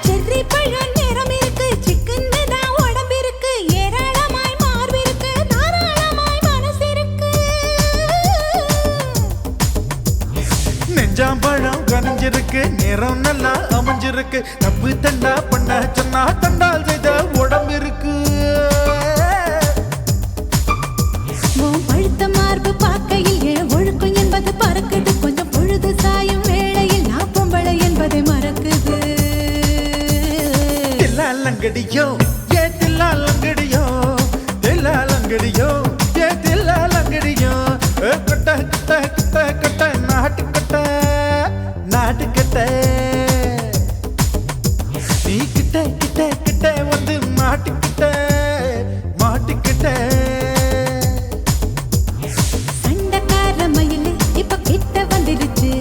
செர்ரி பழம் நிறம் இருக்கு சிக்கன்னு தான் உடம்பு இருக்கு ஏராளமாய் மார்பு இருக்கு தாராளமாய் மனசு இருக்கு நெஞ்சாம்பழம் கனிஞ்சிருக்கு நிறம் நல்லா அமைஞ்சிருக்கு தப்பு தண்டா பண்ண சொன்னா தண்டால் செய்த உடம்பு இருக்கு உன் பழுத்த மார்பு பார்க்கையில் என் ஒழுக்கம் என்பது பறக்குது கொஞ்சம் பொழுது சாயும் வேளையில் நான் பொம்பளை என்பதை மறக்குது தில்லாலங்கடியோ ஏ தில்லாலங்கடியோ தில்லாலங்கடியோ ஏ தில்லாலங்கடியோ கட்ட கட்ட கட்ட கட்ட நாட்டுக்கட்ட நாட்டுக்கட்ட நீ கிட்ட கிட்ட கிட்ட வந்து மாட்டிக்கிட்ட மாட்டிக்கிட்ட சண்டைக்கார மயிலு இப்ப கிட்ட வந்துருச்சு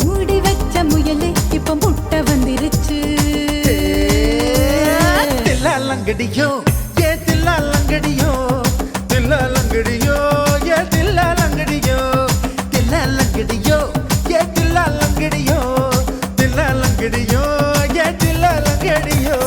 மூடி வச்ச முயலு இப்ப முட்டை வந்துருச்சு தில்லாலங்கடியோ ஏ தில்லாலங்கடியோ தில்லாலங்கடியோ ஏ தில்லாலங்கடியோ தில்லாலங்கடியோ ஏ தில்லாலங்கடியோ தில்லாலங்கடியோ ஏ தில்லாலங்கடியோ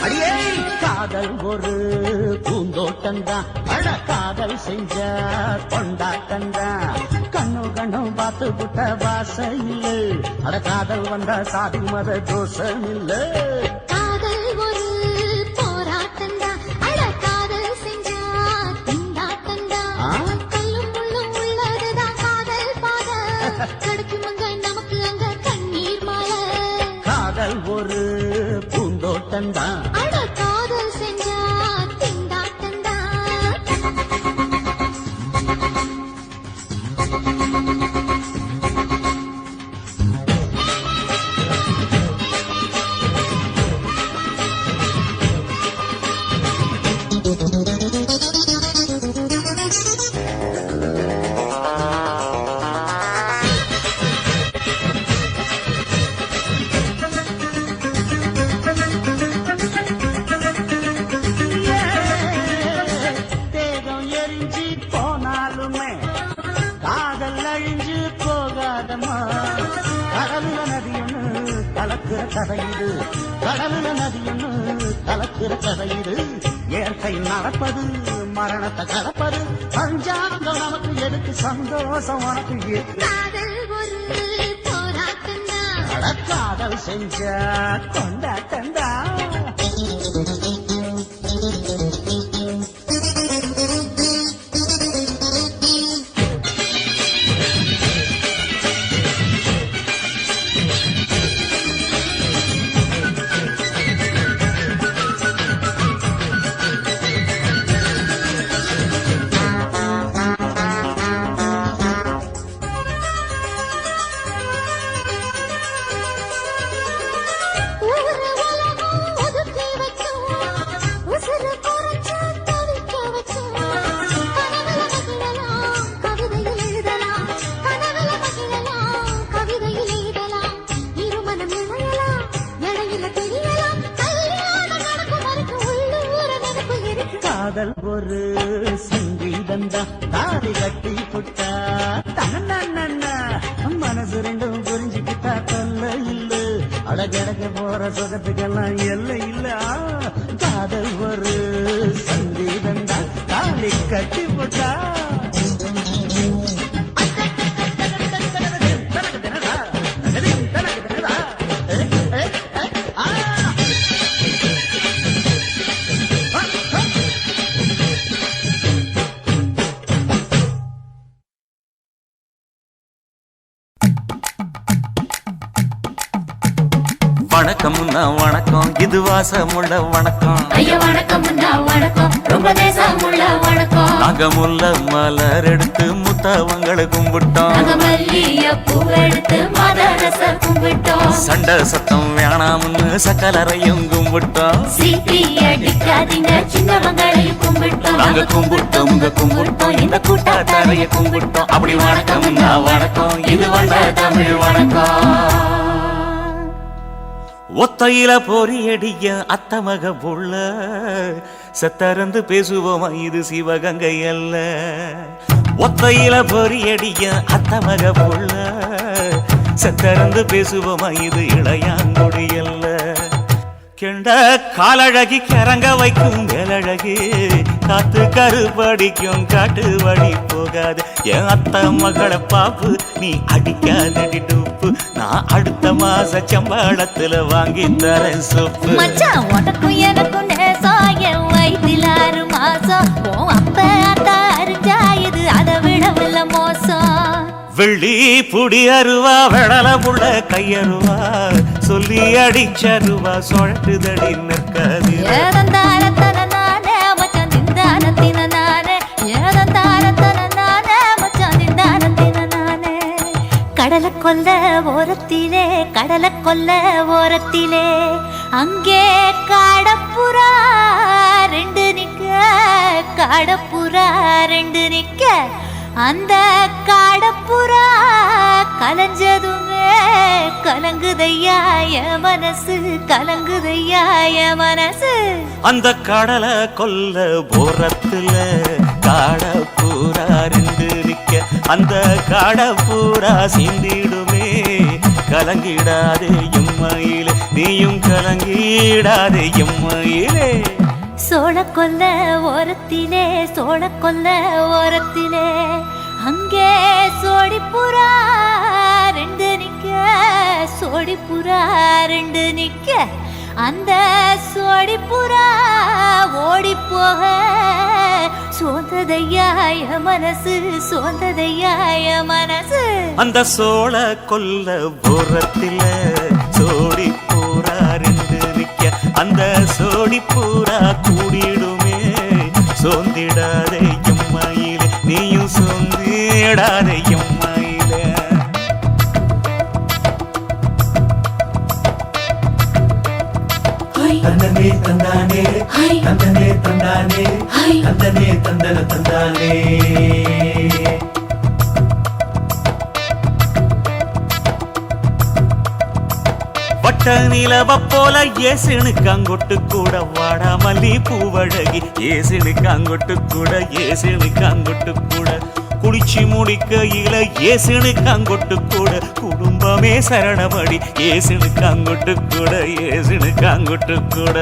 அடியே காதல் ஒரு பூந்தோட்டம்தான் அட காதல் செஞ்ச கொண்டாட்டம்தான் கண்ணு கண்ணும் பார்த்து புட்ட வாசையில் அட காதல் வந்த சாதி மத தோஷம் இல்ல காதல் ஒரு போராட்டம்தான் அட காதல் செஞ்சா திண்டாட்டம்தான் கல்லும் முள்ளும் உள்ளதுதான் காதல் பாத கிடைக்குமங்க நமக்கு அங்க கண்ணீர் மாலை காதல் ஒரு பூந்தோட்டம்தான் அட காதல் செஞ்சா திண்டாட்டம்தான் தேகம் எரிஞ்சு போனாலுமே காதல் அழிஞ்சு போகாதம்மா கடலுல நதியொன்னு கலக்கிற கதையுது கடலுல நதியொன்னு கலக்கிற கதையுது இயற்கை நடப்பது மரணத்தை கலப்பது பஞ்சாங்கம் நமக்கு எதுக்கு சந்தோஷம் உனக்கு எதுக்கு? காதல் ஒரு போராட்டம்தான் அட காதல் செஞ்ச கொண்டாட்டந்தா காதல் ஒரு சங்கீதந்தா தாலி கட்டி புட்டா தன்னா மனசு ரெண்டும் புரிஞ்சுக்கிட்டா தொல்ல இல்ல அழகழக போற சுகத்துக்கெல்லாம் எல்லை இல்ல காதல் ஒரு சங்கீதந்தா தாலி கட்டி புட்டா வணக்கம் வணக்கம் இது வாசமுள்ள வணக்கம் ஐயா வணக்கம் வணக்கம் ரொம்ப தேசமுள்ள வணக்கம் நாங்க முல்ல மலர் எடுத்து முத்தவங்களை கும்பிட்டோம் நாங்க மல்லிகைப்பூ எடுத்து மதரச கும்பிட்டோம் சண்டை சத்தம் வேணாம்னு சக்கலரையும் கும்பிட்டோம் சீட்டி அடிக்காதீங்க சின்னவங்களையும் கும்பிட்டோம் நாங்க கும்பிட்டோம் உங்க கும்பிட்டோம் இந்த கூட்டாத்தாரைய கும்பிட்டோம் அப்படி வணக்கம் வணக்கம் இது வந்த தமிழ் வணக்கம் ஒத்தையில பொறியடிய அத்தமக புள்ள சத்தரந்து பேசுவோமா இது சிவகங்கை அல்ல ஒத்தையில பொறியடிய அத்தமக புள்ள சத்தரந்து பேசுவோமா இது இளையாங்குடி அல்ல கெண்ட காலழகி கிறங்க வைக்கும் வேலழகி காத்து கருப்படிக்கும் காட்டு வழி போகாது என் அத்த மகளை பாப்பு நீ அடிக்காதடி டூப்பு நான் அடுத்த மாச சம்பளத்துல வாங்கி தரேன் சொப்பு மச்சான் உனக்கும் எனக்கும் நேசம் என் வயிற்றில் 6 மாசம் ஓ அப்ப அத்தா அறிஞ்சா இது அதை விடவில்ல மோசம் வெள்ளி புடி அருவா வெடல புள்ள கையருவா சொல்லி அடிச்சருவா சொழட்டுதடி நிற்காது ஏதந்தாரத்தன நானே மச்சான் திந்தானத்தின நானே ஏதந்தாரத்தன நானே மச்சான் திந்தானத்தின நானே கடலை கொல்ல ஓரத்திலே கடலை கொல்ல ஓரத்திலே அங்கே காடப்புறா 2 நிக்க காடப்புறா 2 நிக்க அந்த காடப்புறா கலஞ்சதுமே கலங்குதையா என் மனசு கலங்குதையா என் மனசு அந்த கடலை கொல்ல போரத்துல காடப்பூரா 2 நிக்க அந்த காடப்பூரா சிந்திடுமே கலங்கிடாதே எம்மையிலே நீயும் கலங்கிடாதே எம்மையிலே சோழ கொல்ல ஓரத்திலே சோழ கொல்ல ஓரத்திலே அங்கே சோடிப்புறா 2 நிக்க சோடிப்புறா 2 நிக்க அந்த சோடிப்புறா ஓடி போக சோந்ததையா என் மனசு சோந்ததையா என் மனசு அந்த சோழ கொல்ல போரத்தில சோடி பூரா 2 நிக்க அந்த சோடி பூரா கூடிடுமே சோந்திடாதே எம்மையிலே நீயும் சோந்திடாதே எம்மையிலே தந்தனே தந்தானே தந்தனே தந்தானே தந்தனே தந்தன தந்தானே வட்ட நிலவ போல ஏசுனுக்கு அங்கொட்டு கூட வாடா மல்லி பூவழகி ஏசுனுக்கு அங்கொட்டு கூட ஏசுனுக்கு அங்கொட்டு கூட குளிச்சு முடிக்கையில ஏசுனுக்கு அங்கொட்டு கூட குடும்பமே சரணமடி ஏசுனுக்கு அங்கொட்டு கூட ஏசுனுக்கு அங்கொட்டு கூட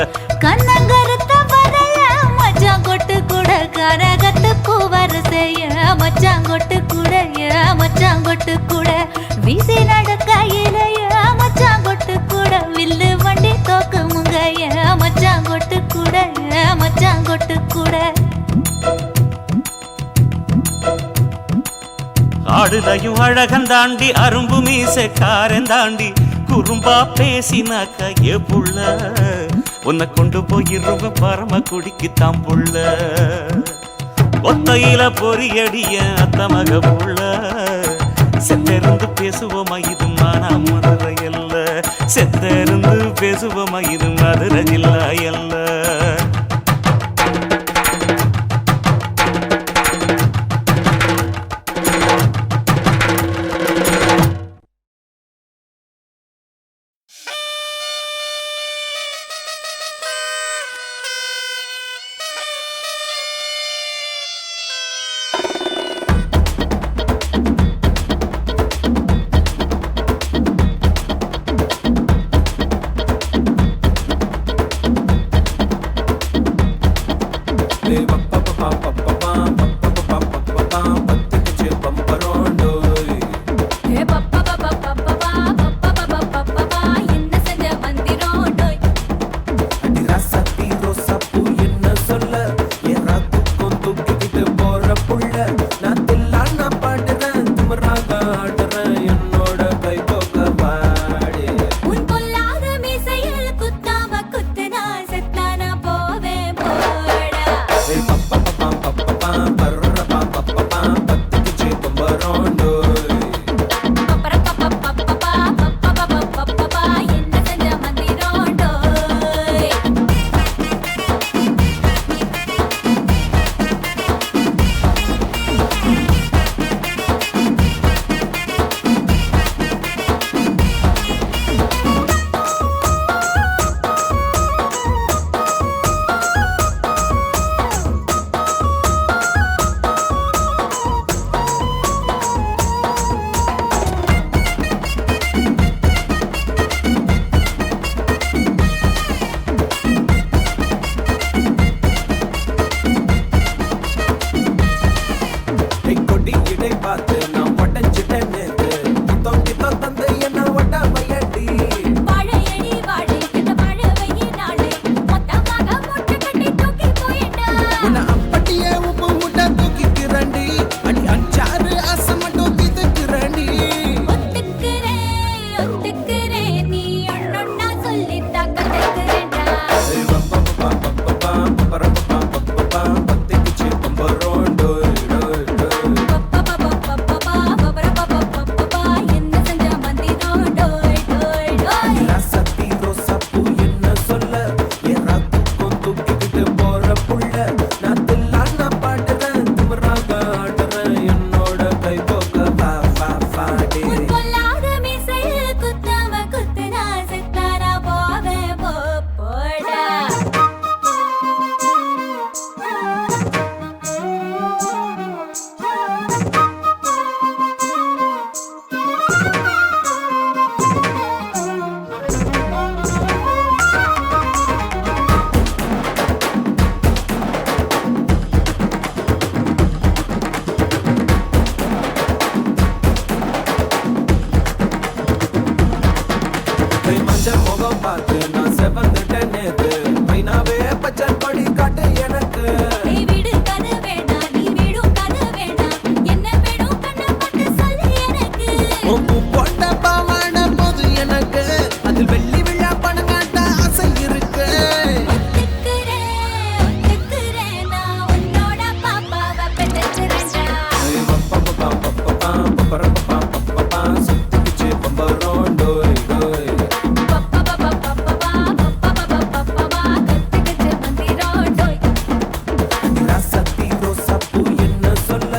கண்ணங்கருத்த வரைய மச்சாங்கொட்டு கூட கரகத்து பூவரசைய மச்சாங்கொட்டு கூட மச்சாங்கொட்டு கூட வீசி நடக்கையில மச்சாங்கொட்டு கூட வில்லு வண்டி தோக்குமுங்க மச்சாங்கொட்டு கூட மச்சாங்கொட்டு கூட ஆடுதையும் அழகன் தாண்டி அரும்பு மீசக்காரன் தாண்டி குறும்பா பேசினாக்க ஏ புள்ள உன்னை கொண்டு போயிருவ பரம குடிக்கு தாம்புள்ள ஒத்தையில பொறியடிய அத்தமக புள்ள செத்திருந்து பேசுவோமா இது மானா மதுரை அல்ல செத்திருந்து பேசுவோமா இது மதுரை ஜில்லா அல்ல என்ன செஞ்ச மந்திரம் டோய் ராசாத்தி ரோசாப்பூ என்ன சொல்ல ஏறா தூக்கம் தூக்கிக்கிட்டு போற புள்ள நான் தில்லான பாடுறேன் திமிராக ஆடுறேன் என்னோட கை போக்க பாடு உன் பொல்லாத மீசையில் குத்தாம குத்துனா செத்தானா போவேன் போடா பத்துக்கு சேப்பம் வரோண்டோ என்ன செஞ்ச மந்திரம் டோய் கொடி இடை பார்த்து நான் உடஞ்சிட்டேன் நேத்து கித்தம் தந்து என்ன ஒட்ட வையடி வாழையடி வாழை இந்த வாழவையே நாளை மொத்தமாக மூட்டை கட்டி தூக்கி போயிட்டா உன்னை அப்படியே உப்பு மூட்டை தூக்கிக்கிறண்டி அடி அஞ்சாறு ஆசை மட்டும் தீத்துக்கிறண்டி ஒத்துக்கிறேன் நீ ஒன்னொன்னா சொல்லித்தா கத்துக்கிறேன்டா பத்துக்கு சேப்பம் வரோண்டோ என்ன செஞ்ச மந்திரம் டோய் டோய் டோய் ராசாத்தி ரோசாப்பூ என்ன சொல்ல ஏறா தூக்கம் தூக்கிக்கிட்டு போற புள்ள நான் தில்லான பாடுறேன் திமிராக ஆடுறேன் என்னோட கை போக்க பாடு உன் பொல்லாத மீசையில் குத்தாம குத்துனா செத்தானா போவேன் போடா மஞ்சள் முகம் பார்த்து நான் செவந்துட்டேன் நேத்து மைனாவே பச்சை கொடி காட்டு எனக்கு நீ விடு கதை வேண்டாம் நீ விடும் கதை வேண்டாம் என்ன வேணும் கண்ணை பார்த்து சொல்லு எனக்கு உப்பு போட்ட பாவாட போது எனக்கு அதில் வெள்ளி விழா பணம் காட்ட ஆசை இருக்கு ஒத்துக்கிறேன் நான் உன்னோட பாப்பாவை பெற்றுக்கிறேன்டா சுத்திக்கு சேப்பம் வரோண்டோ கத்துக்கிட்டு மந்திரம் டோய் ராசாத்தி ரோசாப்பூ என்ன சொல்ல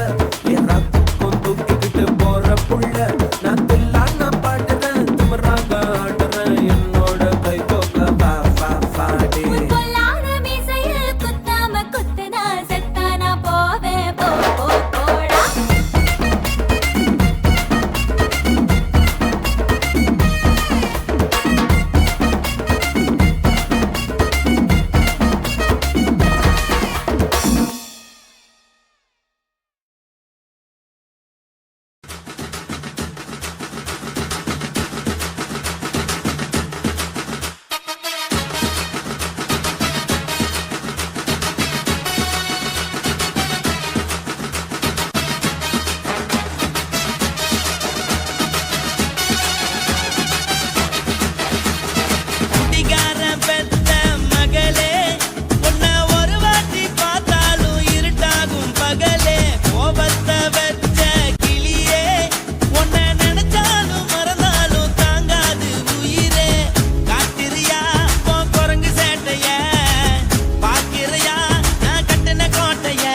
ஏறா தூக்கம் தூக்கிக்கிட்டு போற புள்ள நான் தில்லான பாடுறேன் திமிராக ஆடுறேன் என்னோட கை போக்க பாடு உன் பொல்லாத மீசையில் குத்தாம குத்துனா செத்தானா போவேன் போடா குடிகாரன் பெத்த மகளே உன்னை ஒரு வாட்டி பார்த்தாலும் இருட்டாகும் பகலே கோபத்தை வச்ச கிளியே உன்னை நினைச்சாலும் மறந்தாலும் தாங்காது உயிரே காட்டிறியா உன் குரங்கு சேட்டைய பாக்கிறியா நான் கட்டின கோட்டைய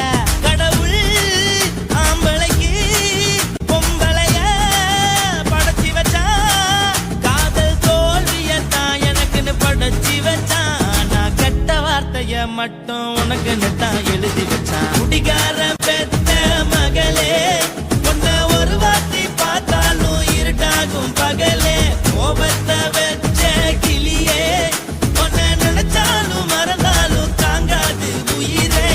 கடவுள் ஆம்பளைக்கு பொம்பளைய படைச்சி வச்சா காதல் தோல்வியத்தான் எனக்குன்னு படைச்சி வச்சான் நான் கெட்ட வார்த்தைய மட்டும் உனக்குன்னு தான் எழுதி வச்சான் குடிகாரன் பெத்த மகளே உன்னை ஒரு வாட்டி பார்த்தாலும் இருட்டாகும் பகலே கோபத்தை வச்ச கிளியே உன்னை நினைச்சாலும் மறந்தாலும் தாங்காது உயிரே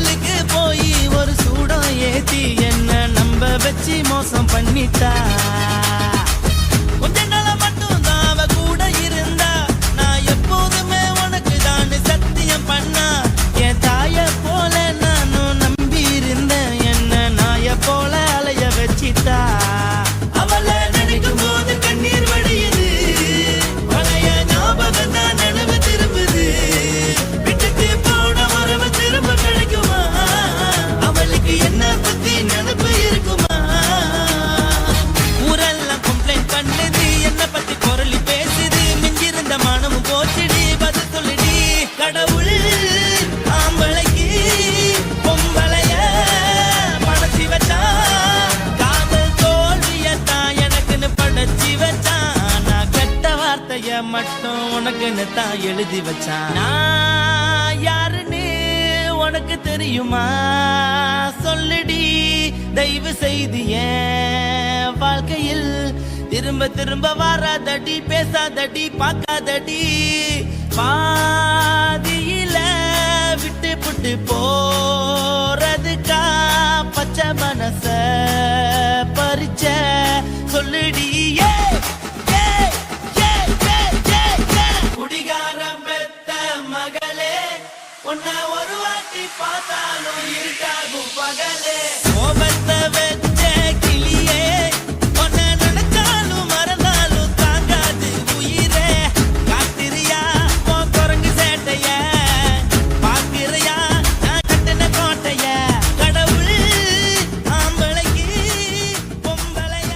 ஜெயிலுக்கு போய் ஒரு சூடம் ஏத்தி என்ன நம்ப வச்சு மோசம் பண்ணிட்டா கொஞ்ச நாள மட்டும் தான் அவ கூட இருந்தா நான் எப்போதுமே உனக்கு தான் சத்தியம் பண்ணா என் தாய போல நானும் நம்பி இருந்தேன் என்ன நாய போல அலைய வச்சிட்டா அவளை நினைக்கும் போது கண்ணீர் வடியுது பழைய ஞாபகம் தான் நினைவு திரும்புது விட்டுட்டு போன உறவு திரும்ப கிடைக்குமா அவளுக்கு என்ன பத்தி நினைப்பு இருக்குமா ஊரெல்லாம் கம்ப்ளைண்ட் பண்ணுது என்ன பத்தி குரலி பேசுது மிஞ்சிருந்த மானமும் போச்சுடி பதில் சொல்லுடி கடவுள் ஆம்பளைக்கு பொம்பளைய படைச்சி வச்சான் காதல் தோல்வியத்தான் எனக்குன்னு படைச்சி வச்சான் நான் கெட்ட வார்த்தைய மட்டும் உனக்குன்னு தான் எழுதி வச்சான் நான் யாருன்னு உனக்கு தெரியுமா சொல்லுடி தயவு செய்து என் வாழ்க்கையில் திரும்ப திரும்ப வராதடி பேசாதடி பார்க்காதடி பாதியில விட்டு புட்டு போறதுக்கா பச்சை மனச பறிச்ச சொல்லுடி குடிகாரம் பெத்த மகளே உன்னை ஒரு வாட்டி பார்த்தாலும் இருக்காகும் பகலே கோபத்தை வச்ச கிளியே உன்னை நினைச்சாலும் மறந்தாலும் தாங்காது உயிரே காத்திரியா உன் குரங்கு சேட்டைய பாக்கிறியா நான் கட்டின கோட்டைய கடவுள் ஆம்பளைக்கு பொம்பளைய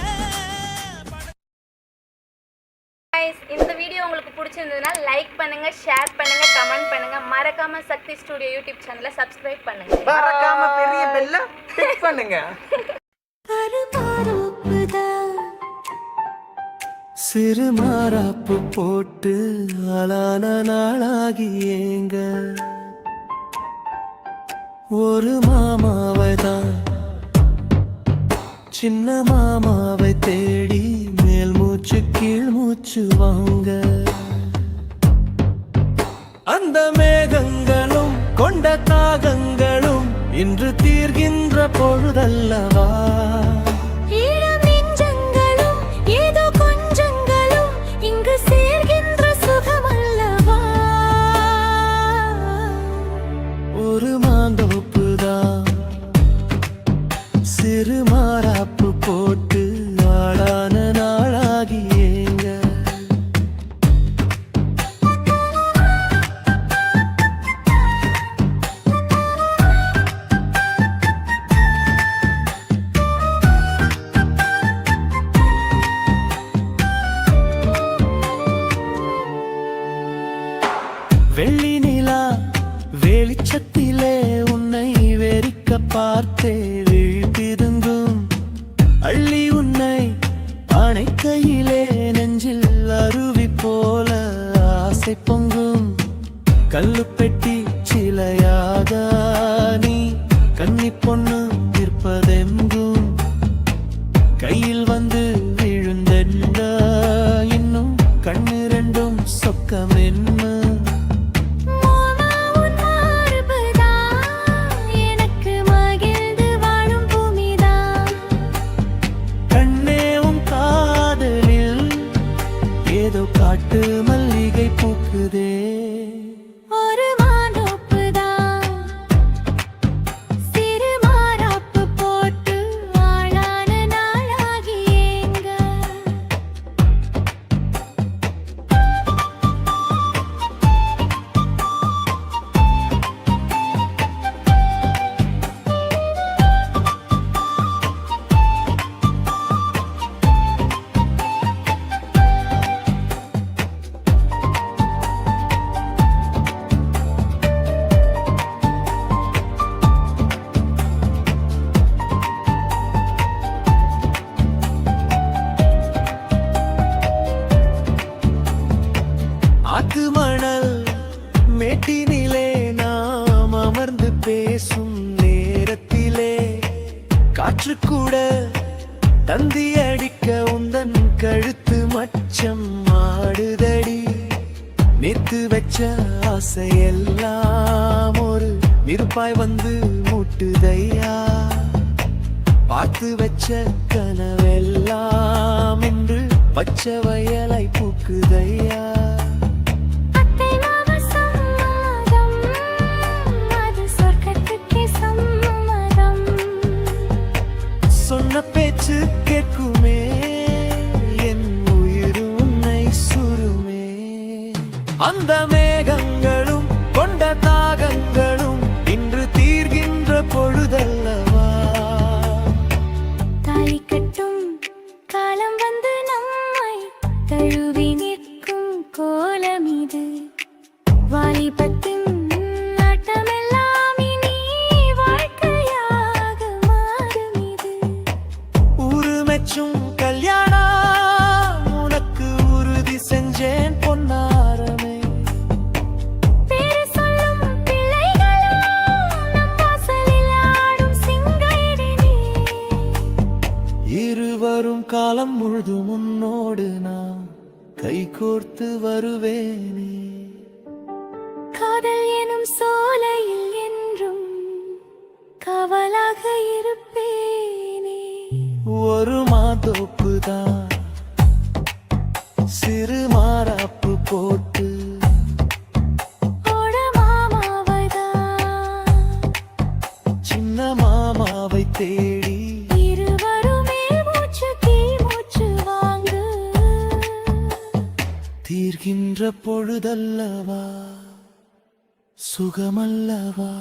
இந்த வீடியோ உங்களுக்கு பிடிச்சிருந்ததுன்னா லைக் பண்ணுங்க, ஷேர் பண்ணுங்க, கமெண்ட் பண்ணுங்க. மறக்காம சக்தி ஸ்டுடியோ யூடியூப் சேனலை சப்ஸ்கிரைப் பண்ணுங்க. மறக்காம பெரிய பெல்ல கிளிக் பண்ணுங்க. சிறு மாறாப்பு போட்டு ஆளான நாளாகி ஏங்க ஒரு மாமாவை தான் சின்ன மாமாவை தேடி மேல் மூச்சு கீழ் மூச்சு வாங்க அந்த மேகங்களும் கொண்ட தாகங்களும் இன்று தீர்கின்ற பொழுதல்லவா ஏதோ கொஞ்சங்களும் இங்கு சேர்கின்ற சுகமல்லவா ஒரு மாந்தோப்புதான் சிறு மாறாப்பு போட்டு ஆளான நாளாகி ஏங்க வெள்ளி நிலா வெளிச்சத்திலே உன்னை வெறிக்க பார்த்தே விழிப்பிருந்தும் அள்ளி உன்னை அணைக்கையிலே நெஞ்சில் அருவி போல ஆசை பொங்கும் கல்லு பெட்டி சிலையாக நீ கன்னி பொண்ணு நிற்பதெங்கும் கையில் வந்து விழுந்தென்ன இன்னும் கண்ணு ரெண்டும் சொக்கம் என்ன காட்டு மல்லிகை பூக்குதே ஒரு மானோப்புதான் சிறு மாறாப்பு போட்டு ஆளான நாளாகி ஏங்க ஆத்து மணல் மேட்டினிலே நாம் அமர்ந்து பேசும் நேரத்திலே காற்று கூட தந்தி அடிக்க உந்தன் கழுத்து மச்சம் ஆடுதடி நேத்து வச்ச ஆசையெல்லாம் ஒரு இருப்பாய் வந்து முட்டுதையா பார்த்து வச்ச கனவெல்லாம் இன்று பச்சை வயலை பூக்குதையா அத்தை மாமா சம்மதம், அது சொர்க்கத்துக்கே சம்மதம். சொன்ன பேச்சு கேட்குமே என் உயிர் உன்னை சுருமே அந்த மேகங்களும் கொண்ட தாகங்களும் இன்று தீர்கின்ற பொழுதல்லவா தாலி கட்டும் காலம் வந்து நம்மை தழுவி நிற்கும் கோலம் இது. வாலிபத்தின் நாட்டமெல்லாம் இனி வாழ்க்கையாக மாறும் இது. ஊரு மெச்சும் கல்யாணம் உனக்கு உறுதி செஞ்சேன் பொன்னாரமே பேரு சொல்லும் பிள்ளைகளும் நம் வாசலில் ஆடும் சிங்காரினி. இருவரும் காலம் முழுதும் உன்னோடு நான் கைகோர்த்து வருவேனே காதல் எனும் சோலையில் என்றும் காவலாக இருப்பேனே. ஒரு மாதோப்புதான் சிறு மாறாப்பு போட்டு ஓட மாமாவைதான் சின்ன மாமாவை தேடி இருவருமே மூச்சு தீ மூச்சு வாங்கு. தீர்கின்ற பொழுதல்லவா சுகமல்லவா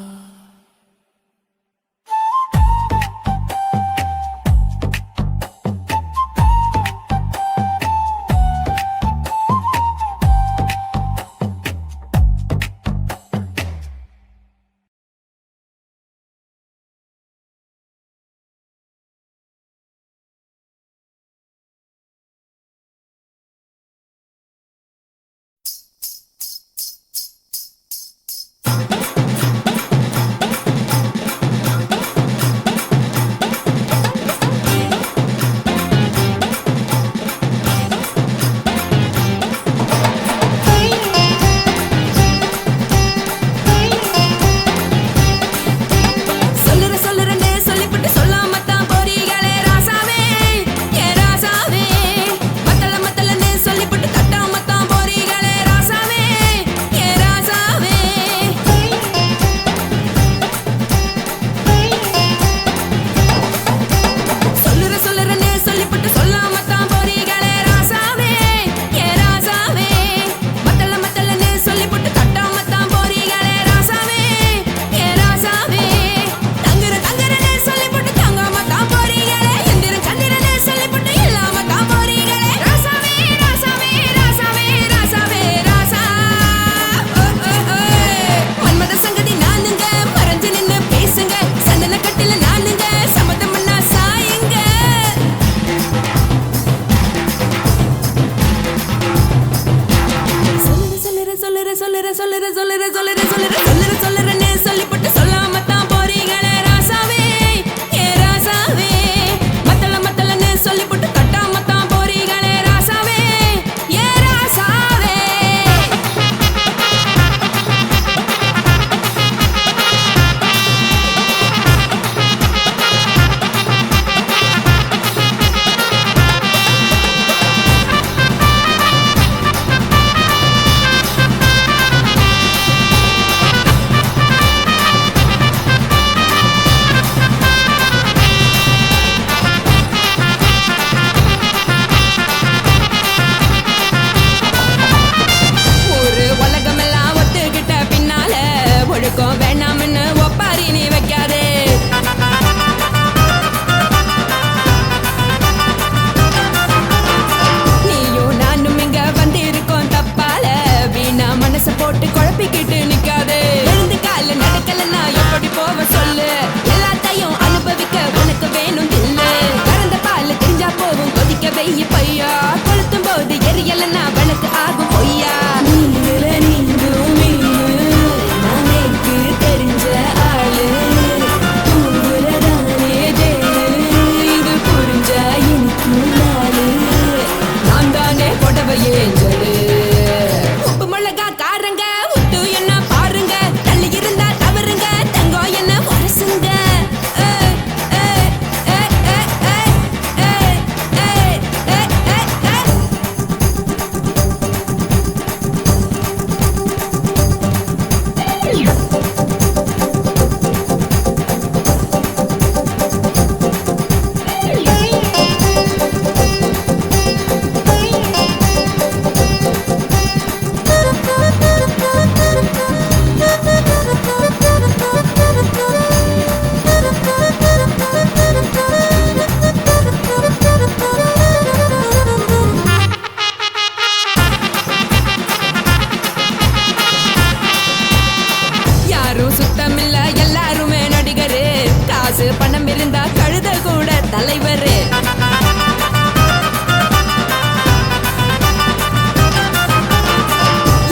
காசு பணம் இருந்தா கழுத கூட தலைவர்.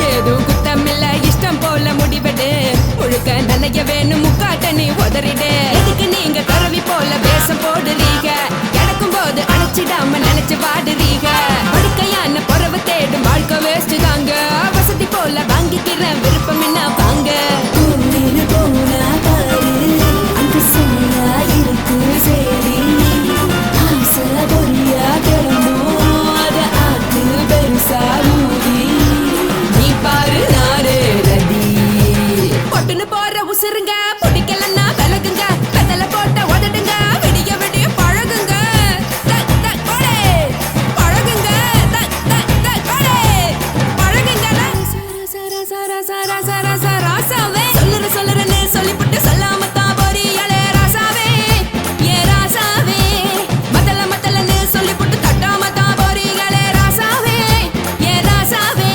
ஏதும் குத்தமில்ல இஷ்டம் போல முடிவெடு. முழுக்க நனைய வேணும் முக்காட்ட நீ உதறிடு. எதுக்கு நீங்க துறவி போல வேஷம் போடுறீங்க? கிடக்கும் போது அணைச்சிடாம நினைச்சு வாடுறீங்க. படுக்கையான பொறவு தேடும் வாழ்க்கை வேஸ்ட் தாங்க. வசதி போல வாங்கிக்கிற விருப்பம் என்ன வாங்க. நீ பாரு நானு ரெடி. பொட்டுன்னு போற உசுருங்க பிடிக்கலன்னா விலகுங்க. பெதல போட்ட உதடுங்க விடிய விடிய பழகுங்க. பழகுங்க பழகுங்க. ராசாவே சொல்லுறன்னு சொல்லிப்புட்டு சொல்லாம தான் போறியலே ராசாவே. ஏ ராசாவே மத்தலன்னு சொல்லிப்புட்டு தட்டாம தான் போறீங்களே ராசாவே. ஏ ராசாவே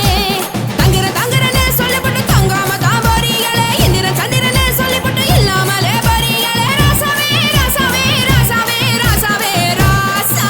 தங்குறன்னு சொல்லிப்புட்டு தங்காம தான் போறீங்களே. இந்திரன் சந்திரன்னு சொல்லிப்புட்டு இல்லாமலே போறீங்களே ராசாவே. ராசாவே ராசாவே ராசாவே ராசா.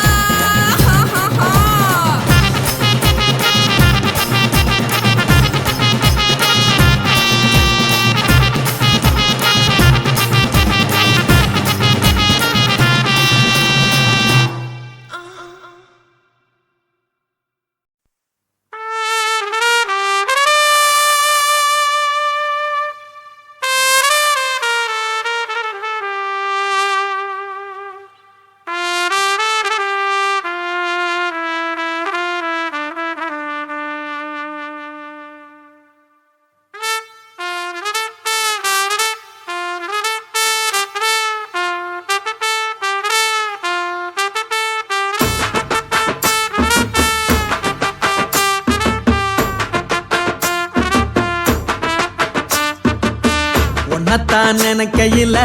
உன்னத்தான் நினைக்கையில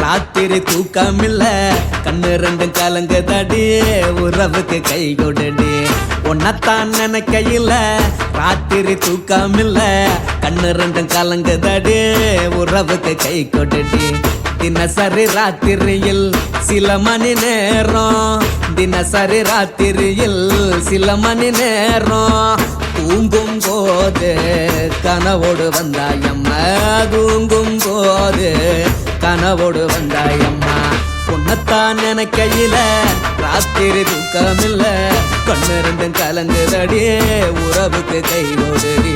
ராத்திரி தூக்கமில்ல. கண்ணு ரெண்டும் கலங்குதடி உறவுக்கு கை கொடுடி. உன்னத்தான் நினைக்கையில ராத்திரி தூக்கமில்ல. கண்ணு ரெண்டும் கலங்குதடி உறவுக்கு கை கொடுடி. தினசரி ராத்திரியில் சில மணி நேரம். தினசரி ராத்திரியில் சில மணி நேரம். தூங்கும் போது கனவோடு வந்தாயம்மா. தூங்கும் போது கனவோடு வந்தாயம்மா. உன்னத்தான் நினைக்கையில ராத்திரி தூக்கமில்ல. கண்ணு ரெண்டும் கலங்குதடி உறவுக்கு கை ஓடுடி.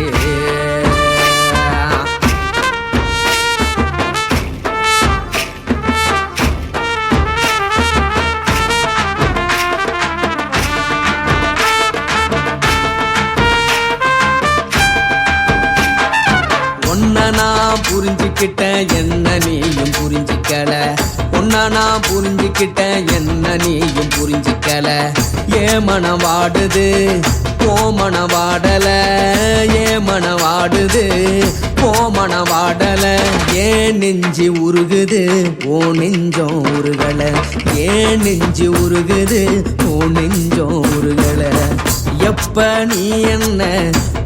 நான் புரிஞ்சுக்கிட்டேன் என்ன நீயும் புரிஞ்சிக்கல. உன்ன நான் புரிஞ்சுக்கிட்டேன் என்ன நீயும் புரிஞ்சிக்கல. ஏ மனம் வாடுது ஓ மனம் வாடல. ஏ மனம் வாடுது ஓ மனம் வாடல. ஏன் நெஞ்சு உருகுது ஓ நெஞ்சம் உருகல. ஏன் நெஞ்சு உருகுது ஓ நெஞ்சம் உருகல. எப்ப நீ என்ன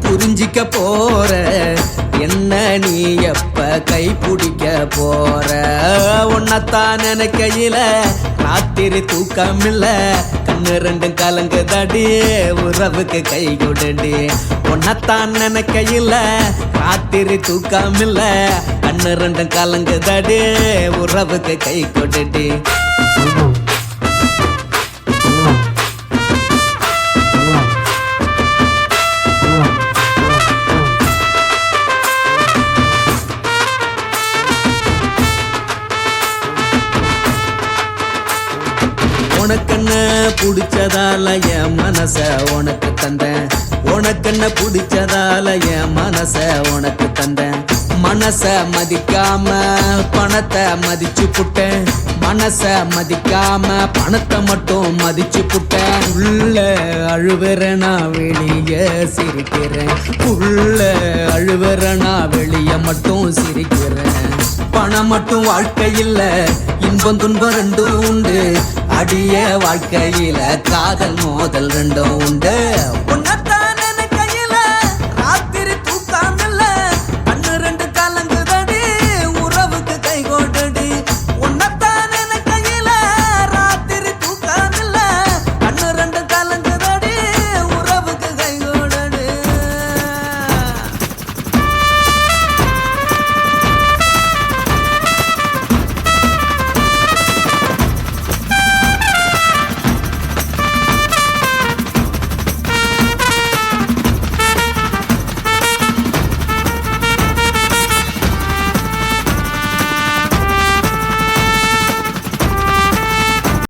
புரிஞ்சிக்க போற? என்ன நீ எப்ப கை பிடிக்க போற? உன்னத்தான் நினைக்கையில ராத்திரி தூக்கமில்ல. கண்ணு ரெண்டும் கலங்குதடி உறவுக்கு கை கொடுடி. உன்னத்தான் நினைக்கையில ராத்திரி தூக்கமில்ல. கண்ணு ரெண்டும் கலங்குதடி உறவுக்கு கை கொடுடி. உனக்கென்ன பிடிச்சதால என் மனச உனக்கு தந்தேன். உனக்கென்ன பிடிச்சதால என் மனச உனக்கு தந்தேன். மனச மதிக்காம பணத்தை மதிச்சு புட்டேன். மனச மதிக்காம பணத்தை மட்டும் மதிச்சு புட்டேன். உள்ள அழுவற நான் வெளிய சிரிக்கிறேன். உள்ள அழுவற நான் வெளிய மட்டும் சிரிக்கிறேன். பணம் மட்டும் வாழ்க்கை இல்ல, இன்பம் துன்பம் ரெண்டும் உண்டு. அடிய வாழ்க்கையில காதல் மோதல் ரெண்டும் உண்டு.